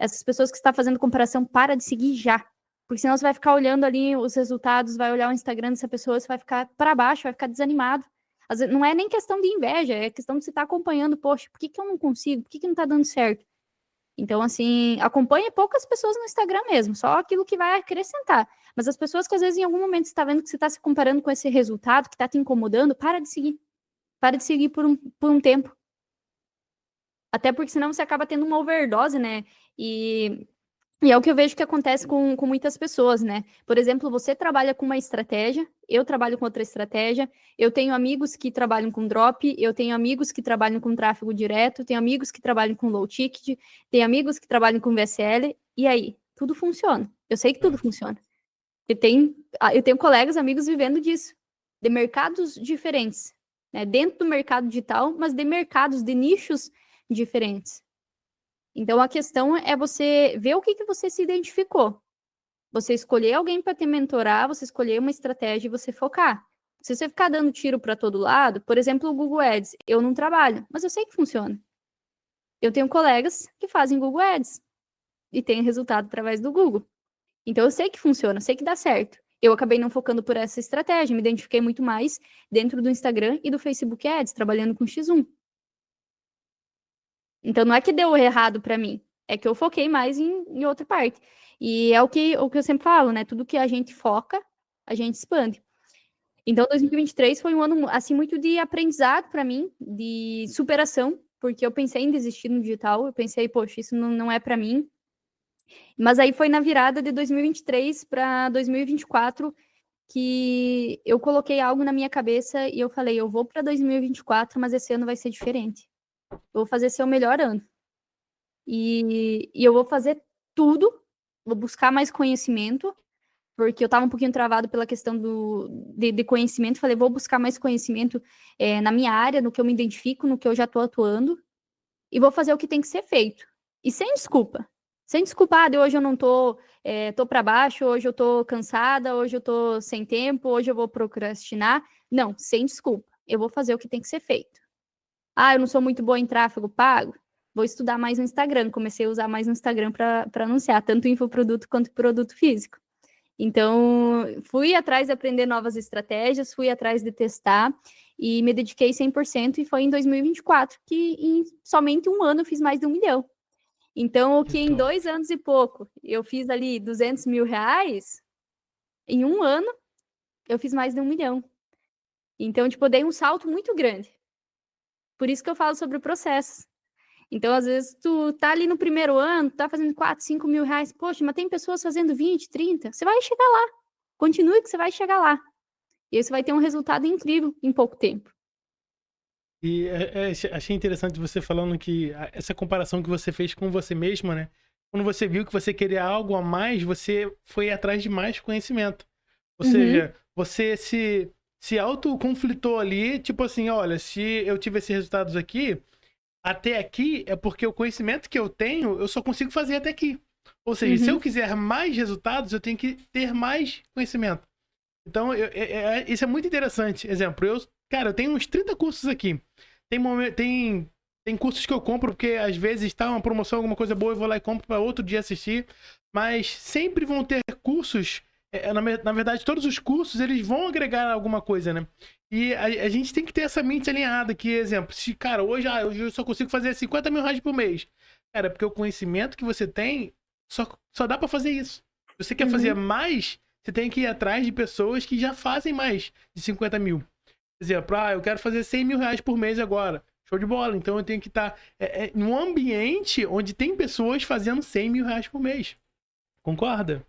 Essas pessoas que estão fazendo comparação, para de seguir já. Porque senão você vai ficar olhando ali os resultados, vai olhar o Instagram dessa pessoa, você vai ficar para baixo, vai ficar desanimado. Às vezes, não é nem questão de inveja, é questão de você estar acompanhando. Poxa, por que eu não consigo? Por que não tá dando certo? Então, assim, acompanhe poucas pessoas no Instagram mesmo, só aquilo que vai acrescentar. Mas as pessoas que às vezes em algum momento você está vendo que você está se comparando com esse resultado, que está te incomodando, para de seguir. Para de seguir por um tempo. Até porque senão você acaba tendo uma overdose, né? E é o que eu vejo que acontece com muitas pessoas, né? Por exemplo, você trabalha com uma estratégia, eu trabalho com outra estratégia, eu tenho amigos que trabalham com drop, eu tenho amigos que trabalham com tráfego direto, tenho amigos que trabalham com low ticket, tenho amigos que trabalham com VSL, e aí? Tudo funciona. Eu sei que tudo funciona. Eu tenho colegas, amigos vivendo disso, de mercados diferentes, né? Dentro do mercado digital, mas de mercados, de nichos diferentes. Então, a questão é você ver o que você se identificou. Você escolher alguém para te mentorar, você escolher uma estratégia e você focar. Se você ficar dando tiro para todo lado, por exemplo, o Google Ads, eu não trabalho, mas eu sei que funciona. Eu tenho colegas que fazem Google Ads e têm resultado através do Google. Então eu sei que funciona, eu sei que dá certo. Eu acabei não focando por essa estratégia, me identifiquei muito mais dentro do Instagram e do Facebook Ads, trabalhando com X1. Então não é que deu errado para mim, é que eu foquei mais em outra parte. E é o que eu sempre falo, né? Tudo que a gente foca, a gente expande. Então 2023 foi um ano assim muito de aprendizado para mim, de superação, porque eu pensei em desistir no digital, eu pensei, poxa, isso não é para mim. Mas aí foi na virada de 2023 para 2024 que eu coloquei algo na minha cabeça e eu falei, eu vou para 2024, mas esse ano vai ser diferente. Eu vou fazer ser o melhor ano. E eu vou fazer tudo, vou buscar mais conhecimento, porque eu estava um pouquinho travado pela questão de conhecimento. Falei, vou buscar mais conhecimento na minha área, no que eu me identifico, no que eu já estou atuando, e vou fazer o que tem que ser feito. E sem desculpa. Sem desculpa, hoje eu não tô para baixo, hoje eu tô cansada, hoje eu tô sem tempo, hoje eu vou procrastinar. Não, sem desculpa. Eu vou fazer o que tem que ser feito. Eu não sou muito boa em tráfego pago. Vou estudar mais no Instagram. Comecei a usar mais no Instagram para anunciar, tanto infoproduto quanto produto físico. Então, fui atrás de aprender novas estratégias, fui atrás de testar e me dediquei 100% e foi em 2024 que em somente um ano eu fiz mais de 1 milhão. Então, o que em 2 anos e pouco eu fiz ali 200 mil reais, em um ano eu fiz mais de 1 milhão. Então, tipo, eu dei um salto muito grande. Por isso que eu falo sobre o processo. Então, às vezes, tu tá ali no primeiro ano, tu tá fazendo 4, 5 mil reais. Poxa, mas tem pessoas fazendo 20, 30. Você vai chegar lá. Continue que você vai chegar lá. E aí você vai ter um resultado incrível em pouco tempo. E achei interessante você falando que essa comparação que você fez com você mesma, né? Quando você viu que você queria algo a mais, você foi atrás de mais conhecimento. Ou seja, você se autoconflitou ali, tipo assim, olha, se eu tive esses resultados aqui, até aqui é porque o conhecimento que eu tenho, eu só consigo fazer até aqui. Ou seja, se eu quiser mais resultados, eu tenho que ter mais conhecimento. Então, isso é muito interessante. Exemplo, cara, eu tenho uns 30 cursos aqui. Tem cursos que eu compro porque às vezes está uma promoção, alguma coisa boa, eu vou lá e compro para outro dia assistir. Mas sempre vão ter cursos. Na verdade, todos os cursos eles vão agregar alguma coisa, né? E a gente tem que ter essa mente alinhada. Que, exemplo, se, cara, hoje eu só consigo fazer 50 mil reais por mês. Cara, porque o conhecimento que você tem só dá para fazer isso. Se você quer fazer mais, você tem que ir atrás de pessoas que já fazem mais de 50 mil. Por exemplo, eu quero fazer 100 mil reais por mês agora. Show de bola. Então eu tenho que estar num ambiente onde tem pessoas fazendo 100 mil reais por mês. Concorda?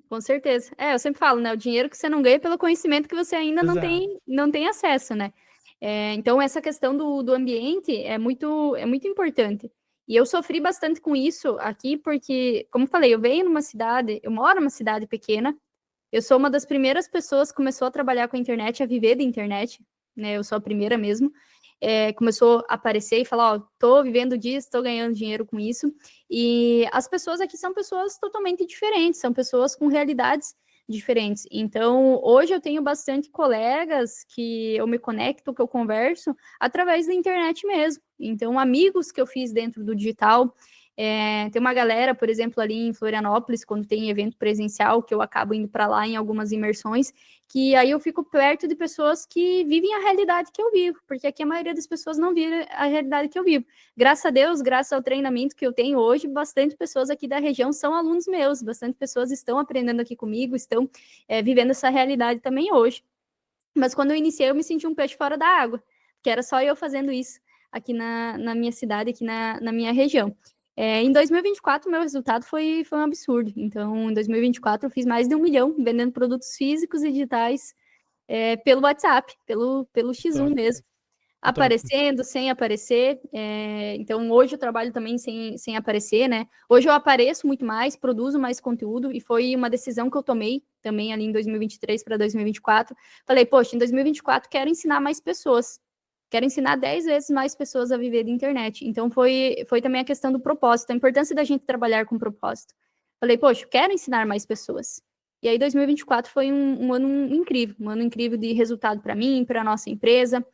Com certeza. Eu sempre falo, né? O dinheiro que você não ganha é pelo conhecimento que você ainda Exato. não tem acesso, né? Então, essa questão do ambiente é muito importante. E eu sofri bastante com isso aqui, porque, como eu falei, eu moro numa cidade pequena, eu sou uma das primeiras pessoas que começou a trabalhar com a internet, a viver da internet, né? Eu sou a primeira mesmo. Começou a aparecer e falar, tô vivendo disso, tô ganhando dinheiro com isso. E as pessoas aqui são pessoas totalmente diferentes, são pessoas com realidades diferentes. Então, hoje eu tenho bastante colegas que eu me conecto, que eu converso através da internet mesmo. Então, amigos que eu fiz dentro do digital. Tem uma galera, por exemplo, ali em Florianópolis, quando tem evento presencial, que eu acabo indo para lá em algumas imersões, que aí eu fico perto de pessoas que vivem a realidade que eu vivo, porque aqui a maioria das pessoas não vive a realidade que eu vivo. Graças a Deus, graças ao treinamento que eu tenho hoje, bastante pessoas aqui da região são alunos meus, bastante pessoas estão aprendendo aqui comigo, estão vivendo essa realidade também hoje. Mas quando eu iniciei, eu me senti um peixe fora da água, que era só eu fazendo isso aqui na minha cidade, aqui na minha região. Em 2024, meu resultado foi um absurdo. Então, em 2024, eu fiz mais de 1 milhão vendendo produtos físicos e digitais pelo WhatsApp, pelo X1 Top. mesmo. Top. Aparecendo, sem aparecer. Então, hoje eu trabalho também sem aparecer, né? Hoje eu apareço muito mais, produzo mais conteúdo, e foi uma decisão que eu tomei também ali em 2023 para 2024. Falei, poxa, em 2024 quero ensinar mais pessoas. Quero ensinar 10 vezes mais pessoas a viver da internet. Então, foi também a questão do propósito, a importância da gente trabalhar com propósito. Falei, poxa, eu quero ensinar mais pessoas. E aí 2024 foi um ano incrível, um ano incrível de resultado para mim, para a nossa empresa,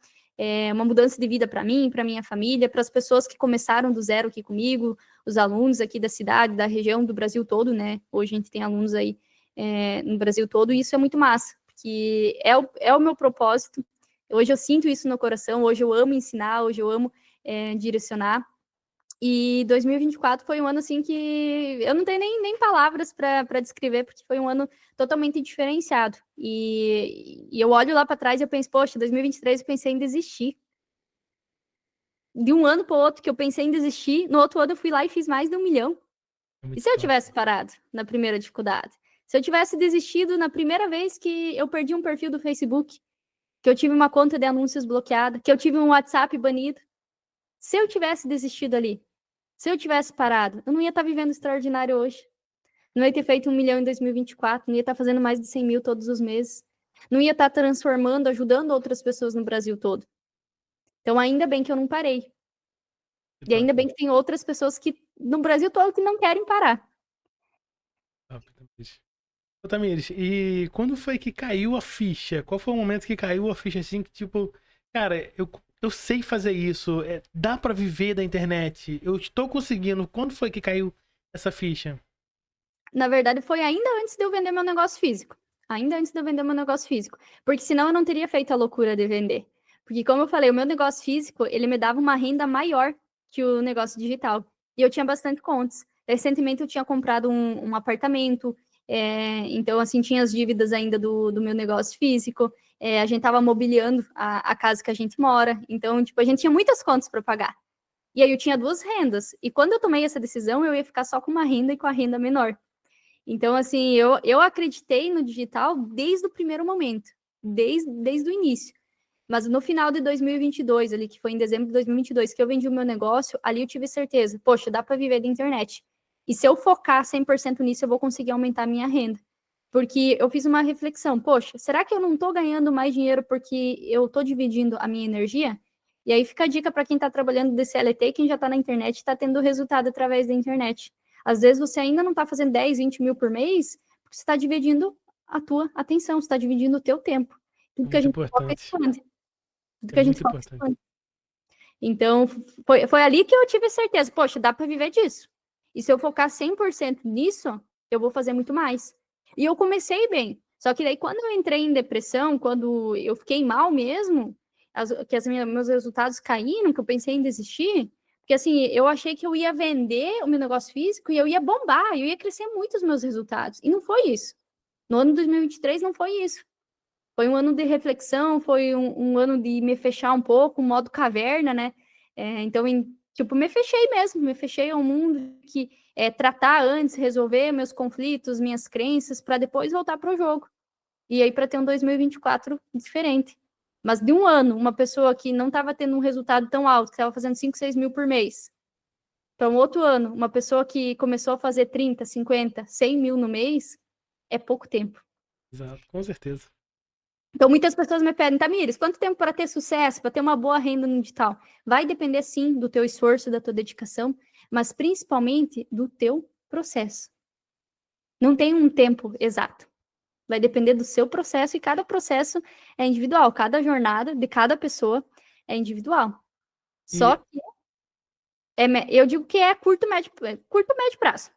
uma mudança de vida para mim, para minha família, para as pessoas que começaram do zero aqui comigo, os alunos aqui da cidade, da região, do Brasil todo, né? Hoje a gente tem alunos aí no Brasil todo, e isso é muito massa, porque é o meu propósito. Hoje eu sinto isso no coração, hoje eu amo ensinar, hoje eu amo direcionar. E 2024 foi um ano assim que eu não tenho nem palavras para descrever, porque foi um ano totalmente diferenciado. E eu olho lá para trás e eu penso, poxa, 2023 eu pensei em desistir. De um ano para o outro que eu pensei em desistir, no outro ano eu fui lá e fiz mais de 1 milhão. É E muito se eu top. tivesse parado na primeira dificuldade? Se eu tivesse desistido na primeira vez que eu perdi um perfil do Facebook, que eu tive uma conta de anúncios bloqueada, que eu tive um WhatsApp banido, se eu tivesse desistido ali, se eu tivesse parado, eu não ia estar vivendo extraordinário hoje. Não ia ter feito 1 milhão em 2024, não ia estar fazendo mais de 100 mil todos os meses. Não ia estar transformando, ajudando outras pessoas no Brasil todo. Então, ainda bem que eu não parei. Que E top, ainda bem que tem outras pessoas que no Brasil todo que não querem parar. top, Tamires. Ô, Tamires, e quando foi que caiu a ficha? Qual foi o momento que caiu a ficha assim que, tipo, cara, eu sei fazer isso, dá pra viver da internet, eu estou conseguindo. Quando foi que caiu essa ficha? Na verdade, foi ainda antes de eu vender meu negócio físico. Ainda antes de eu vender meu negócio físico. Porque senão eu não teria feito a loucura de vender. Porque, como eu falei, o meu negócio físico, ele me dava uma renda maior que o negócio digital. E eu tinha bastante contas. Recentemente eu tinha comprado um apartamento, então, assim, tinha as dívidas ainda do meu negócio físico, a gente estava mobiliando a casa que a gente mora, então, tipo, a gente tinha muitas contas para pagar. E aí eu tinha 2 rendas, e quando eu tomei essa decisão, eu ia ficar só com uma renda e com a renda menor. Então, assim, eu acreditei no digital desde o primeiro momento, desde o início. Mas no final de 2022, ali, que foi em dezembro de 2022, que eu vendi o meu negócio, ali eu tive certeza, poxa, dá para viver da internet. E se eu focar 100% nisso, eu vou conseguir aumentar a minha renda. Porque eu fiz uma reflexão, poxa, será que eu não estou ganhando mais dinheiro porque eu estou dividindo a minha energia? E aí fica a dica para quem está trabalhando de CLT, quem já está na internet, está tendo resultado através da internet. Às vezes você ainda não está fazendo 10, 20 mil por mês, porque você está dividindo a tua atenção, você está dividindo o teu tempo. É Tudo que a muito gente foca importante. expande. Tudo É que a gente muito foca importante. expande. Então, foi ali que eu tive certeza, poxa, dá para viver disso. E se eu focar 100% nisso, eu vou fazer muito mais. E eu comecei bem. Só que daí, quando eu entrei em depressão, quando eu fiquei mal mesmo, meus resultados caíram, que eu pensei em desistir, porque assim, eu achei que eu ia vender o meu negócio físico e eu ia bombar, eu ia crescer muito os meus resultados. E não foi isso. No ano de 2023 não foi isso. Foi um ano de reflexão, foi um ano de me fechar um pouco, um modo caverna, né? Então, tipo, me fechei mesmo, me fechei ao mundo que tratar antes, resolver meus conflitos, minhas crenças, para depois voltar para o jogo. E aí, para ter um 2024 diferente. Mas de um ano, uma pessoa que não estava tendo um resultado tão alto, que estava fazendo 5, 6 mil por mês, para um outro ano, uma pessoa que começou a fazer 30, 50, 100 mil no mês, é pouco tempo. Exato, com certeza. Então, muitas pessoas me pedem, Tamires, quanto tempo para ter sucesso, para ter uma boa renda no digital? Vai depender, sim, do teu esforço, da tua dedicação, mas principalmente do teu processo. Não tem um tempo exato. Vai depender do seu processo e cada processo é individual. Cada jornada de cada pessoa é individual. Só E que eu digo que é curto, médio prazo.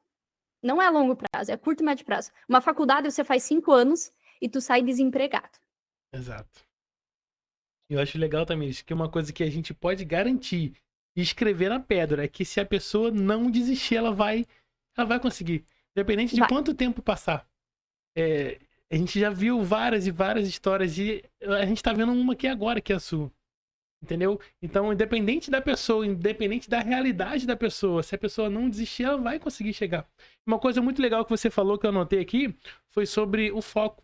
Não é longo prazo, é curto, médio prazo. Uma faculdade você faz 5 anos e tu sai desempregado. exato. Eu acho legal também isso, que uma coisa que a gente pode garantir e escrever na pedra é que se a pessoa não desistir, ela vai conseguir. Independente de Vai. quanto tempo passar. É, a gente já viu várias e várias histórias e a gente tá vendo uma aqui agora, que é a sua. Entendeu? Então, independente da pessoa, independente da realidade da pessoa, se a pessoa não desistir, ela vai conseguir chegar. Uma coisa muito legal que você falou, que eu anotei aqui, foi sobre o foco.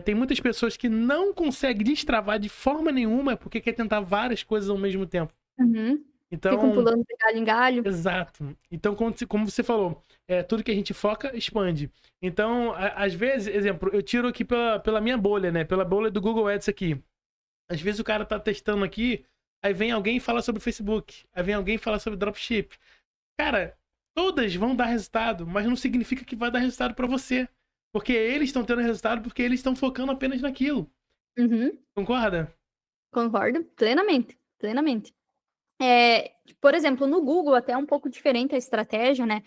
Tem muitas pessoas que não conseguem destravar de forma nenhuma porque quer tentar várias coisas ao mesmo tempo. Uhum. Ficam Então, pulando de galho em galho. exato. Então, como você falou, tudo que a gente foca, expande. Então, às vezes, exemplo, eu tiro aqui pela minha bolha, né? Pela bolha do Google Ads aqui. Às vezes o cara tá testando aqui, aí vem alguém e fala sobre o Facebook. Aí vem alguém e fala sobre dropship. Cara, Todas vão dar resultado, mas não significa que vai dar resultado para você. Porque eles estão tendo resultado porque eles estão focando apenas naquilo. Uhum. Concorda? Concordo plenamente, plenamente. Por exemplo, no Google, até é um pouco diferente a estratégia, né?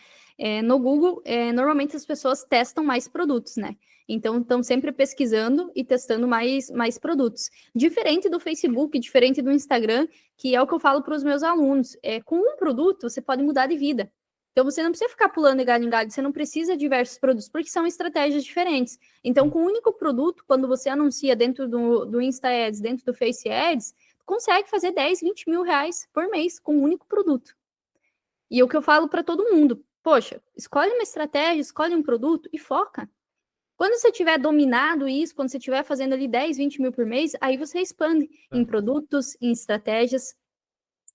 No Google, normalmente as pessoas testam mais produtos, né? Então, estão sempre pesquisando e testando mais produtos. Diferente do Facebook, diferente do Instagram, que é o que eu falo para os meus alunos. Com um produto, você pode mudar de vida. Então, você não precisa ficar pulando de galho em galho, você não precisa de diversos produtos, porque são estratégias diferentes. Então, com um único produto, quando você anuncia dentro do Insta Ads, dentro do Face Ads, consegue fazer 10, 20 mil reais por mês com um único produto. E é o que eu falo para todo mundo, poxa, escolhe uma estratégia, escolhe um produto e foca. Quando você tiver dominado isso, quando você estiver fazendo ali 10, 20 mil por mês, aí você expande em produtos, em estratégias,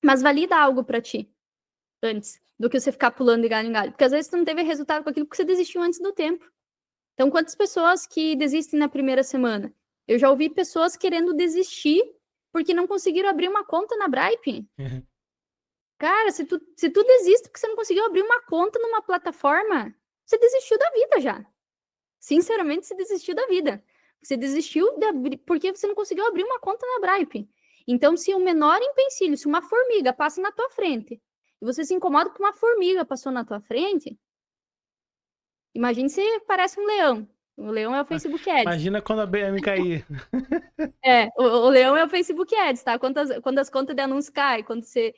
mas valida algo para ti antes do que você ficar pulando de galho em galho. Porque às vezes você não teve resultado com aquilo porque você desistiu antes do tempo. Então, quantas pessoas que desistem na primeira semana? Eu já ouvi pessoas querendo desistir porque não conseguiram abrir uma conta na Bripe. Cara, se tu desiste porque você não conseguiu abrir uma conta numa plataforma, você desistiu da vida já. Sinceramente, você desistiu da vida. Você desistiu de abrir porque você não conseguiu abrir uma conta na Bripe. Então, se o menor empecilho, se uma formiga passa na tua frente, e você se incomoda que uma formiga passou na tua frente, imagine se parece um leão. O leão é o Facebook Ads. Imagina quando a BM cair. O leão é o Facebook Ads, tá? Quando as contas de anúncio caem, quando você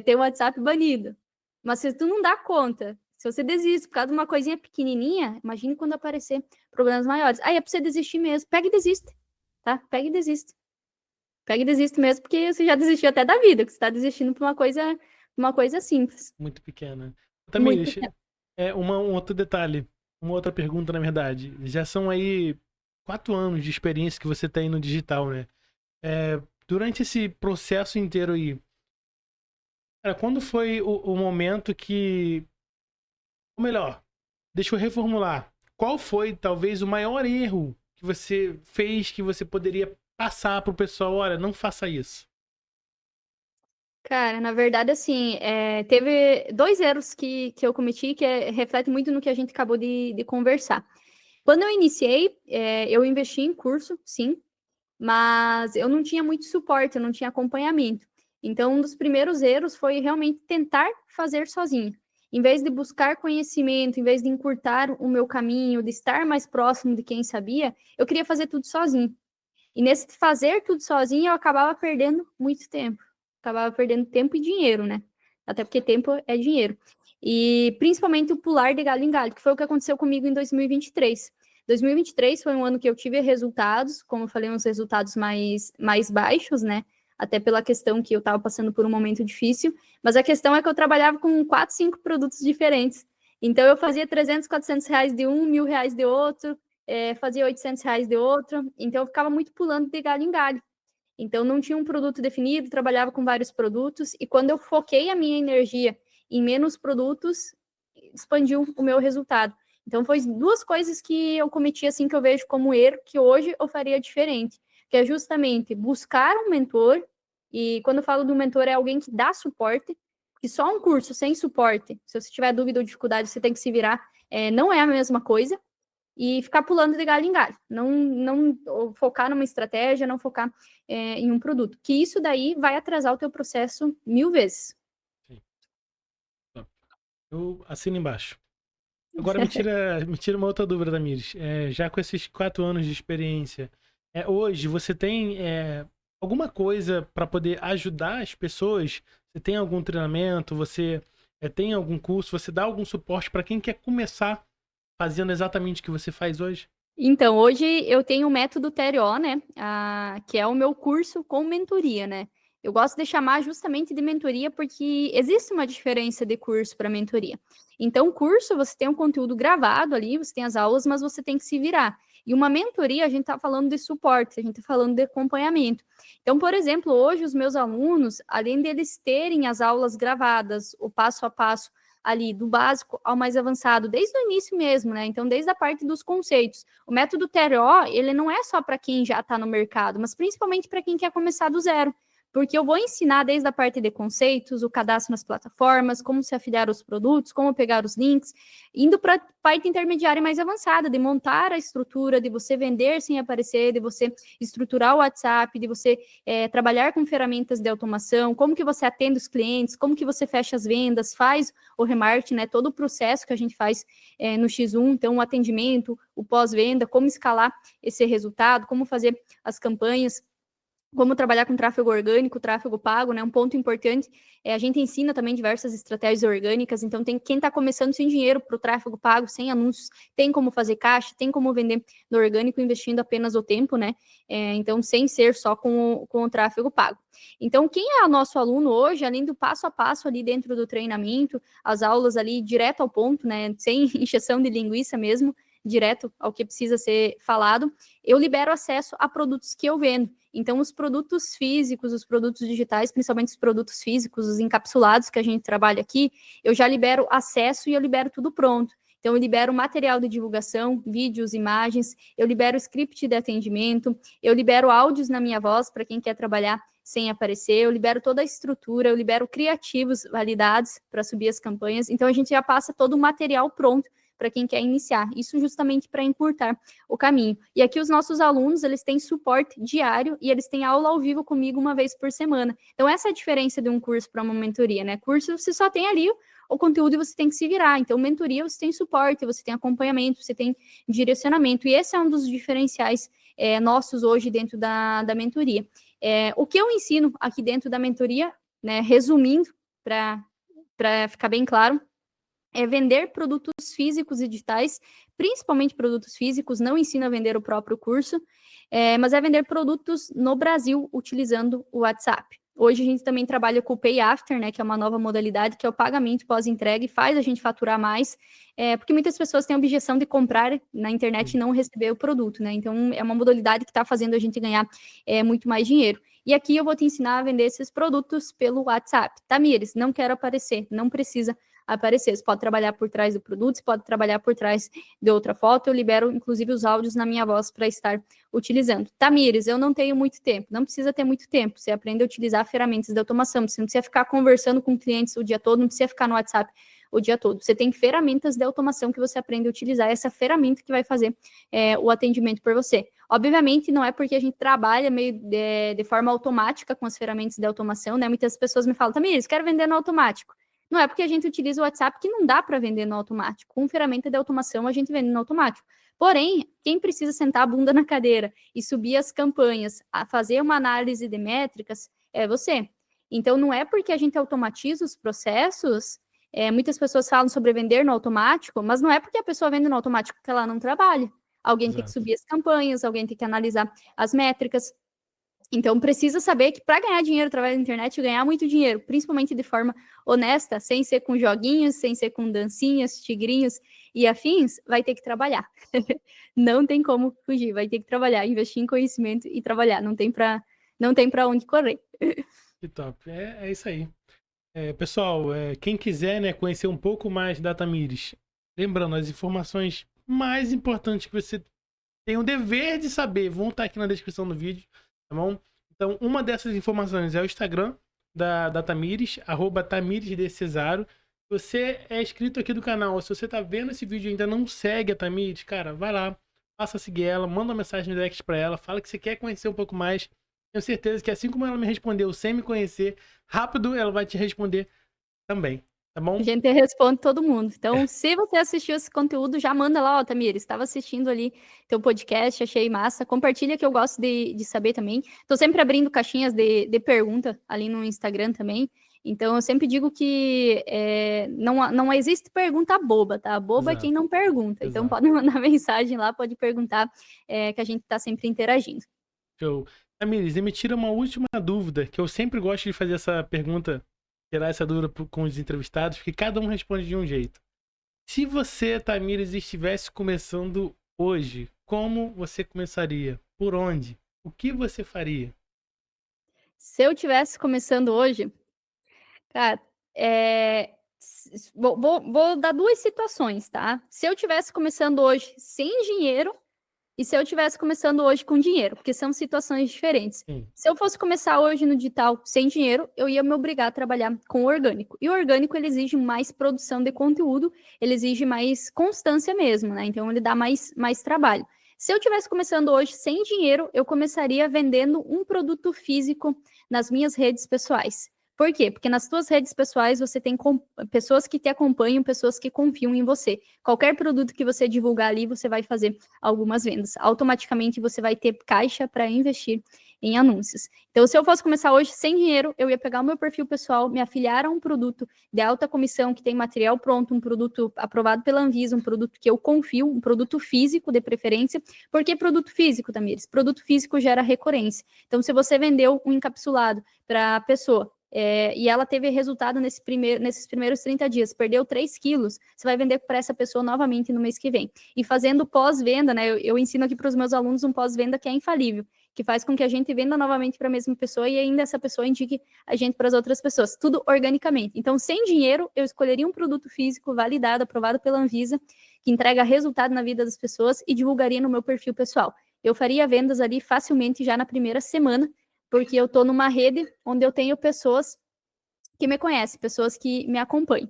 tem o WhatsApp banido. Mas se tu não dá conta, se você desiste por causa de uma coisinha pequenininha, imagine quando aparecer problemas maiores. Aí é pra você desistir mesmo. Pega e desiste, tá? Pega e desiste. Pega e desiste mesmo, porque você já desistiu até da vida, que você tá desistindo por uma coisa simples. Muito pequena. Muito Tamires, pequena. um outro detalhe. Uma outra pergunta, na verdade. Já são aí 4 anos de experiência que você tem no digital, né? Durante esse processo inteiro aí, cara, quando foi o momento que... Ou melhor, deixa eu reformular. Qual foi, talvez, o maior erro que você fez que você poderia passar pro pessoal? Olha, não faça isso. Cara, na verdade, assim, teve 2 erros que eu cometi que reflete muito no que a gente acabou de conversar. Quando eu iniciei, eu investi em curso, sim, mas eu não tinha muito suporte, eu não tinha acompanhamento. Então, um dos primeiros erros foi realmente tentar fazer sozinho. Em vez de buscar conhecimento, em vez de encurtar o meu caminho, de estar mais próximo de quem sabia, eu queria fazer tudo sozinho. E nesse fazer tudo sozinho, eu acabava perdendo muito tempo. Acabava perdendo tempo e dinheiro, né? Até porque tempo é dinheiro. E principalmente o pular de galho em galho, que foi o que aconteceu comigo em 2023. 2023 foi um ano que eu tive resultados, como eu falei, uns resultados mais baixos, né? Até pela questão que eu estava passando por um momento difícil. Mas a questão é que eu trabalhava com 4, 5 produtos diferentes. Então, eu fazia 300, 400 reais de um, 1.000 reais de outro, fazia 800 reais de outro. Então, eu ficava muito pulando de galho em galho. Então, não tinha um produto definido, trabalhava com vários produtos. E quando eu foquei a minha energia em menos produtos, expandiu o meu resultado. Então, foi 2 coisas que eu cometi, assim, que eu vejo como erro, que hoje eu faria diferente. Que é justamente buscar um mentor. E quando eu falo do mentor, é alguém que dá suporte. Que só um curso sem suporte, se você tiver dúvida ou dificuldade, você tem que se virar. Não é a mesma coisa. E ficar pulando de galho em galho. Não focar numa estratégia, não focar em um produto. Que isso daí vai atrasar o teu processo 1000 vezes. Sim. Eu assino embaixo. Agora me tira uma outra dúvida, Tamires. Já com esses 4 anos de experiência, hoje você tem alguma coisa para poder ajudar as pessoas? Você tem algum treinamento? Você tem algum curso? Você dá algum suporte para quem quer começar fazendo exatamente o que você faz hoje? Então, hoje eu tenho o método TRO, né? Que é o meu curso com mentoria, né? Eu gosto de chamar justamente de mentoria porque existe uma diferença de curso para mentoria. Então, curso, você tem um conteúdo gravado ali, você tem as aulas, mas você tem que se virar. E uma mentoria, a gente está falando de suporte, a gente está falando de acompanhamento. Então, por exemplo, hoje os meus alunos, além deles terem as aulas gravadas, o passo a passo ali, do básico ao mais avançado, desde o início mesmo, né? Então, desde a parte dos conceitos. O método TRO, ele não é só para quem já está no mercado, mas principalmente para quem quer começar do zero. Porque eu vou ensinar desde a parte de conceitos, o cadastro nas plataformas, como se afiliar aos produtos, como pegar os links, indo para a parte intermediária mais avançada, de montar a estrutura, de você vender sem aparecer, de você estruturar o WhatsApp, de você trabalhar com ferramentas de automação, como que você atende os clientes, como que você fecha as vendas, faz o remarketing, né, todo o processo que a gente faz no X1, então o atendimento, o pós-venda, como escalar esse resultado, como fazer as campanhas, como trabalhar com tráfego orgânico, tráfego pago, né? Um ponto importante a gente ensina também diversas estratégias orgânicas, então tem quem está começando sem dinheiro para o tráfego pago, sem anúncios, tem como fazer caixa, tem como vender no orgânico investindo apenas o tempo, né? Então, sem ser só com o tráfego pago. Então, quem é o nosso aluno hoje, além do passo a passo ali dentro do treinamento, as aulas ali direto ao ponto, né? Sem encheção de linguiça mesmo, direto ao que precisa ser falado, eu libero acesso a produtos que eu vendo. Então, os produtos físicos, os produtos digitais, principalmente os produtos físicos, os encapsulados que a gente trabalha aqui, eu já libero acesso e eu libero tudo pronto. Então, eu libero material de divulgação, vídeos, imagens, eu libero script de atendimento, eu libero áudios na minha voz para quem quer trabalhar sem aparecer, eu libero toda a estrutura, eu libero criativos validados para subir as campanhas. Então, a gente já passa todo o material pronto para quem quer iniciar. Isso justamente para encurtar o caminho. E aqui os nossos alunos, eles têm suporte diário e eles têm aula ao vivo comigo uma vez por semana. Então, essa é a diferença de um curso para uma mentoria, né? Curso, você só tem ali o conteúdo e você tem que se virar. Então, mentoria, você tem suporte, você tem acompanhamento, você tem direcionamento. E esse é um dos diferenciais nossos hoje dentro da mentoria. O que eu ensino aqui dentro da mentoria, né, resumindo, para ficar bem claro, é vender produtos físicos e digitais, principalmente produtos físicos, não ensino a vender o próprio curso, mas é vender produtos no Brasil utilizando o WhatsApp. Hoje a gente também trabalha com o Pay After, né, que é uma nova modalidade, que é o pagamento pós-entrega e faz a gente faturar mais, porque muitas pessoas têm a objeção de comprar na internet e não receber o produto, né? Então é uma modalidade que está fazendo a gente ganhar muito mais dinheiro. E aqui eu vou te ensinar a vender esses produtos pelo WhatsApp. Tamires, não quero aparecer, não precisa aparecer. Você pode trabalhar por trás do produto, você pode trabalhar por trás de outra foto. Eu libero, inclusive, os áudios na minha voz para estar utilizando. Tamires, eu não tenho muito tempo. Não precisa ter muito tempo. Você aprende a utilizar ferramentas de automação. Você não precisa ficar conversando com clientes o dia todo, não precisa ficar no WhatsApp o dia todo. Você tem ferramentas de automação que você aprende a utilizar. Essa ferramenta que vai fazer o atendimento por você. Obviamente, não é porque a gente trabalha meio de forma automática com as ferramentas de automação, né? Muitas pessoas me falam, Tamires, quero vender no automático. Não é porque a gente utiliza o WhatsApp que não dá para vender no automático. Com ferramenta de automação, a gente vende no automático. Porém, quem precisa sentar a bunda na cadeira e subir as campanhas, a fazer uma análise de métricas, é você. Então, não é porque a gente automatiza os processos, muitas pessoas falam sobre vender no automático, mas não é porque a pessoa vende no automático que ela não trabalha. Alguém tem que subir as campanhas, alguém tem que analisar as métricas. Então, precisa saber que para ganhar dinheiro através da internet, ganhar muito dinheiro, principalmente de forma honesta, sem ser com joguinhos, sem ser com dancinhas, tigrinhos e afins, vai ter que trabalhar. Não tem como fugir, vai ter que trabalhar, investir em conhecimento e trabalhar. Não tem para onde correr. Que top. É isso aí. Pessoal, quem quiser, né, conhecer um pouco mais da Tamires, lembrando, as informações mais importantes que você tem o dever de saber vão estar aqui na descrição do vídeo, tá bom? Então, uma dessas informações é o Instagram da Tamires, @TamiresDeCesaro. Se você é inscrito aqui do canal, se você tá vendo esse vídeo e ainda não segue a Tamires, cara, vai lá, passa a seguir ela, manda uma mensagem no direct pra ela, fala que você quer conhecer um pouco mais. Tenho certeza que assim como ela me respondeu sem me conhecer, rápido ela vai te responder também, tá bom? A gente responde todo mundo. Então, se você assistiu esse conteúdo, já manda lá, ó, Tamires, estava assistindo ali teu podcast, achei massa. Compartilha que eu gosto de saber também. Tô sempre abrindo caixinhas de pergunta ali no Instagram também. Então, eu sempre digo que não existe pergunta boba, tá? Boba é quem não pergunta. Então, pode mandar mensagem lá, pode perguntar, que a gente tá sempre interagindo. Show. Tamires, me tira uma última dúvida, que eu sempre gosto de fazer essa pergunta, tirar essa dúvida com os entrevistados, porque cada um responde de um jeito. Se você, Tamires, estivesse começando hoje, como você começaria? Por onde? O que você faria? Se eu tivesse começando hoje, cara, vou dar duas situações, tá? Se eu tivesse começando hoje sem dinheiro, E se eu estivesse começando hoje com dinheiro, porque são situações diferentes. Sim. Se eu fosse começar hoje no digital sem dinheiro, eu ia me obrigar a trabalhar com o orgânico. E o orgânico, ele exige mais produção de conteúdo, ele exige mais constância mesmo, né? Então, ele dá mais trabalho. Se eu estivesse começando hoje sem dinheiro, eu começaria vendendo um produto físico nas minhas redes pessoais. Por quê? Porque nas suas redes pessoais você tem pessoas que te acompanham, pessoas que confiam em você. Qualquer produto que você divulgar ali, você vai fazer algumas vendas. Automaticamente você vai ter caixa para investir em anúncios. Então, se eu fosse começar hoje sem dinheiro, eu ia pegar o meu perfil pessoal, me afiliar a um produto de alta comissão que tem material pronto, um produto aprovado pela Anvisa, um produto que eu confio, um produto físico de preferência. Por que produto físico, Tamires? Produto físico gera recorrência. Então, se você vendeu um encapsulado para a pessoa, e ela teve resultado nesses primeiros 30 dias, perdeu 3 quilos, você vai vender para essa pessoa novamente no mês que vem. E fazendo pós-venda, né? Eu ensino aqui para os meus alunos um pós-venda que é infalível, que faz com que a gente venda novamente para a mesma pessoa e ainda essa pessoa indique a gente para as outras pessoas, tudo organicamente. Então, sem dinheiro, eu escolheria um produto físico validado, aprovado pela Anvisa, que entrega resultado na vida das pessoas e divulgaria no meu perfil pessoal. Eu faria vendas ali facilmente já na primeira semana, porque eu estou numa rede onde eu tenho pessoas que me conhecem, pessoas que me acompanham.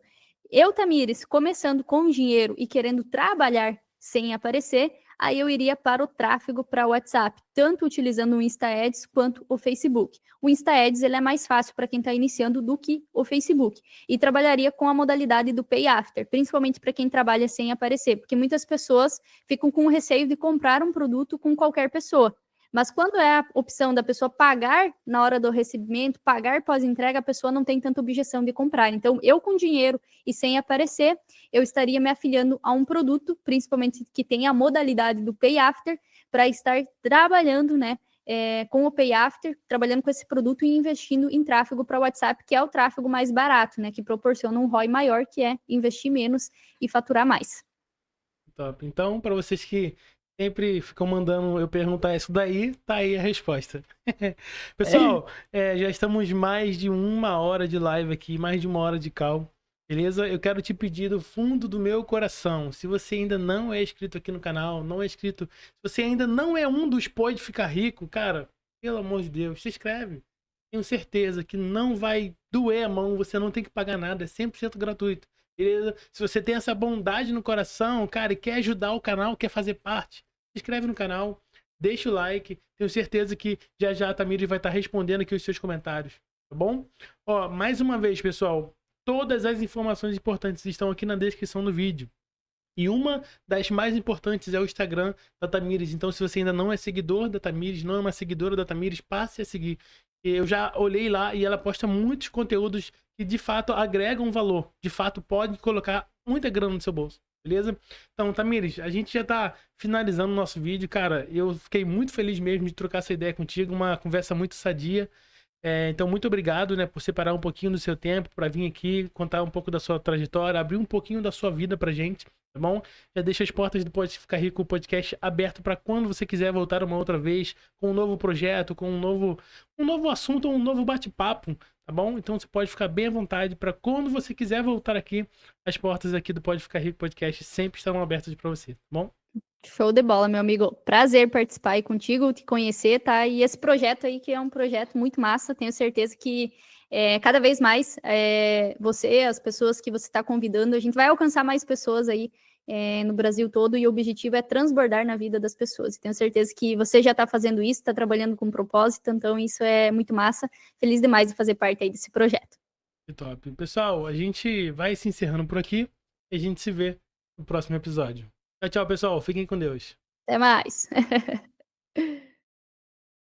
Eu, Tamires, começando com dinheiro e querendo trabalhar sem aparecer, aí eu iria para o tráfego para o WhatsApp, tanto utilizando o Insta Ads quanto o Facebook. O Insta Ads ele é mais fácil para quem está iniciando do que o Facebook. E trabalharia com a modalidade do Pay After, principalmente para quem trabalha sem aparecer, porque muitas pessoas ficam com o receio de comprar um produto com qualquer pessoa. Mas quando é a opção da pessoa pagar na hora do recebimento, pagar pós-entrega, a pessoa não tem tanta objeção de comprar. Então, eu com dinheiro e sem aparecer, eu estaria me afiliando a um produto, principalmente que tem a modalidade do Pay After, para estar trabalhando, né, com o Pay After, trabalhando com esse produto e investindo em tráfego para o WhatsApp, que é o tráfego mais barato, né, que proporciona um ROI maior, que é investir menos e faturar mais. Top. Então, para vocês que sempre ficam mandando eu perguntar isso daí, tá aí a resposta. Pessoal, já estamos mais de 1 hora de live aqui, mais de 1 hora de call. Beleza? Eu quero te pedir do fundo do meu coração, se você ainda não é inscrito aqui no canal, não é inscrito, se você ainda não é um dos Pode Ficar Rico, cara, pelo amor de Deus, se inscreve. Tenho certeza que não vai doer a mão, você não tem que pagar nada, é 100% gratuito. Beleza? Se você tem essa bondade no coração, cara, e quer ajudar o canal, quer fazer parte, se inscreve no canal, deixa o like. Tenho certeza que já já a Tamires vai estar respondendo aqui os seus comentários, tá bom? Ó, mais uma vez, pessoal, todas as informações importantes estão aqui na descrição do vídeo. E uma das mais importantes é o Instagram da Tamires. Então, se você ainda não é seguidor da Tamires, não é uma seguidora da Tamires, passe a seguir. Eu já olhei lá e ela posta muitos conteúdos que de fato agregam valor. De fato, pode colocar muita grana no seu bolso. Beleza? Então, Tamires, a gente já tá finalizando o nosso vídeo. Cara, eu fiquei muito feliz mesmo de trocar essa ideia contigo. Uma conversa muito sadia. Então, muito obrigado, né, por separar um pouquinho do seu tempo para vir aqui, contar um pouco da sua trajetória, abrir um pouquinho da sua vida pra gente, tá bom? Já deixa as portas do Pode Ficar Rico podcast aberto para quando você quiser voltar uma outra vez com um novo projeto, com um novo assunto, um novo bate-papo, tá bom? Então você pode ficar bem à vontade para quando você quiser voltar aqui, as portas aqui do Pode Ficar Rico podcast sempre estarão abertas para você, tá bom? Show de bola, meu amigo. Prazer participar aí contigo, te conhecer, tá? E esse projeto aí, que é um projeto muito massa, tenho certeza que cada vez mais você, as pessoas que você está convidando, a gente vai alcançar mais pessoas aí no Brasil todo e o objetivo é transbordar na vida das pessoas. Tenho certeza que você já está fazendo isso, está trabalhando com propósito, então isso é muito massa. Feliz demais de fazer parte aí desse projeto. Que top. Pessoal, a gente vai se encerrando por aqui e a gente se vê no próximo episódio. Tchau, tchau, pessoal. Fiquem com Deus. Até mais.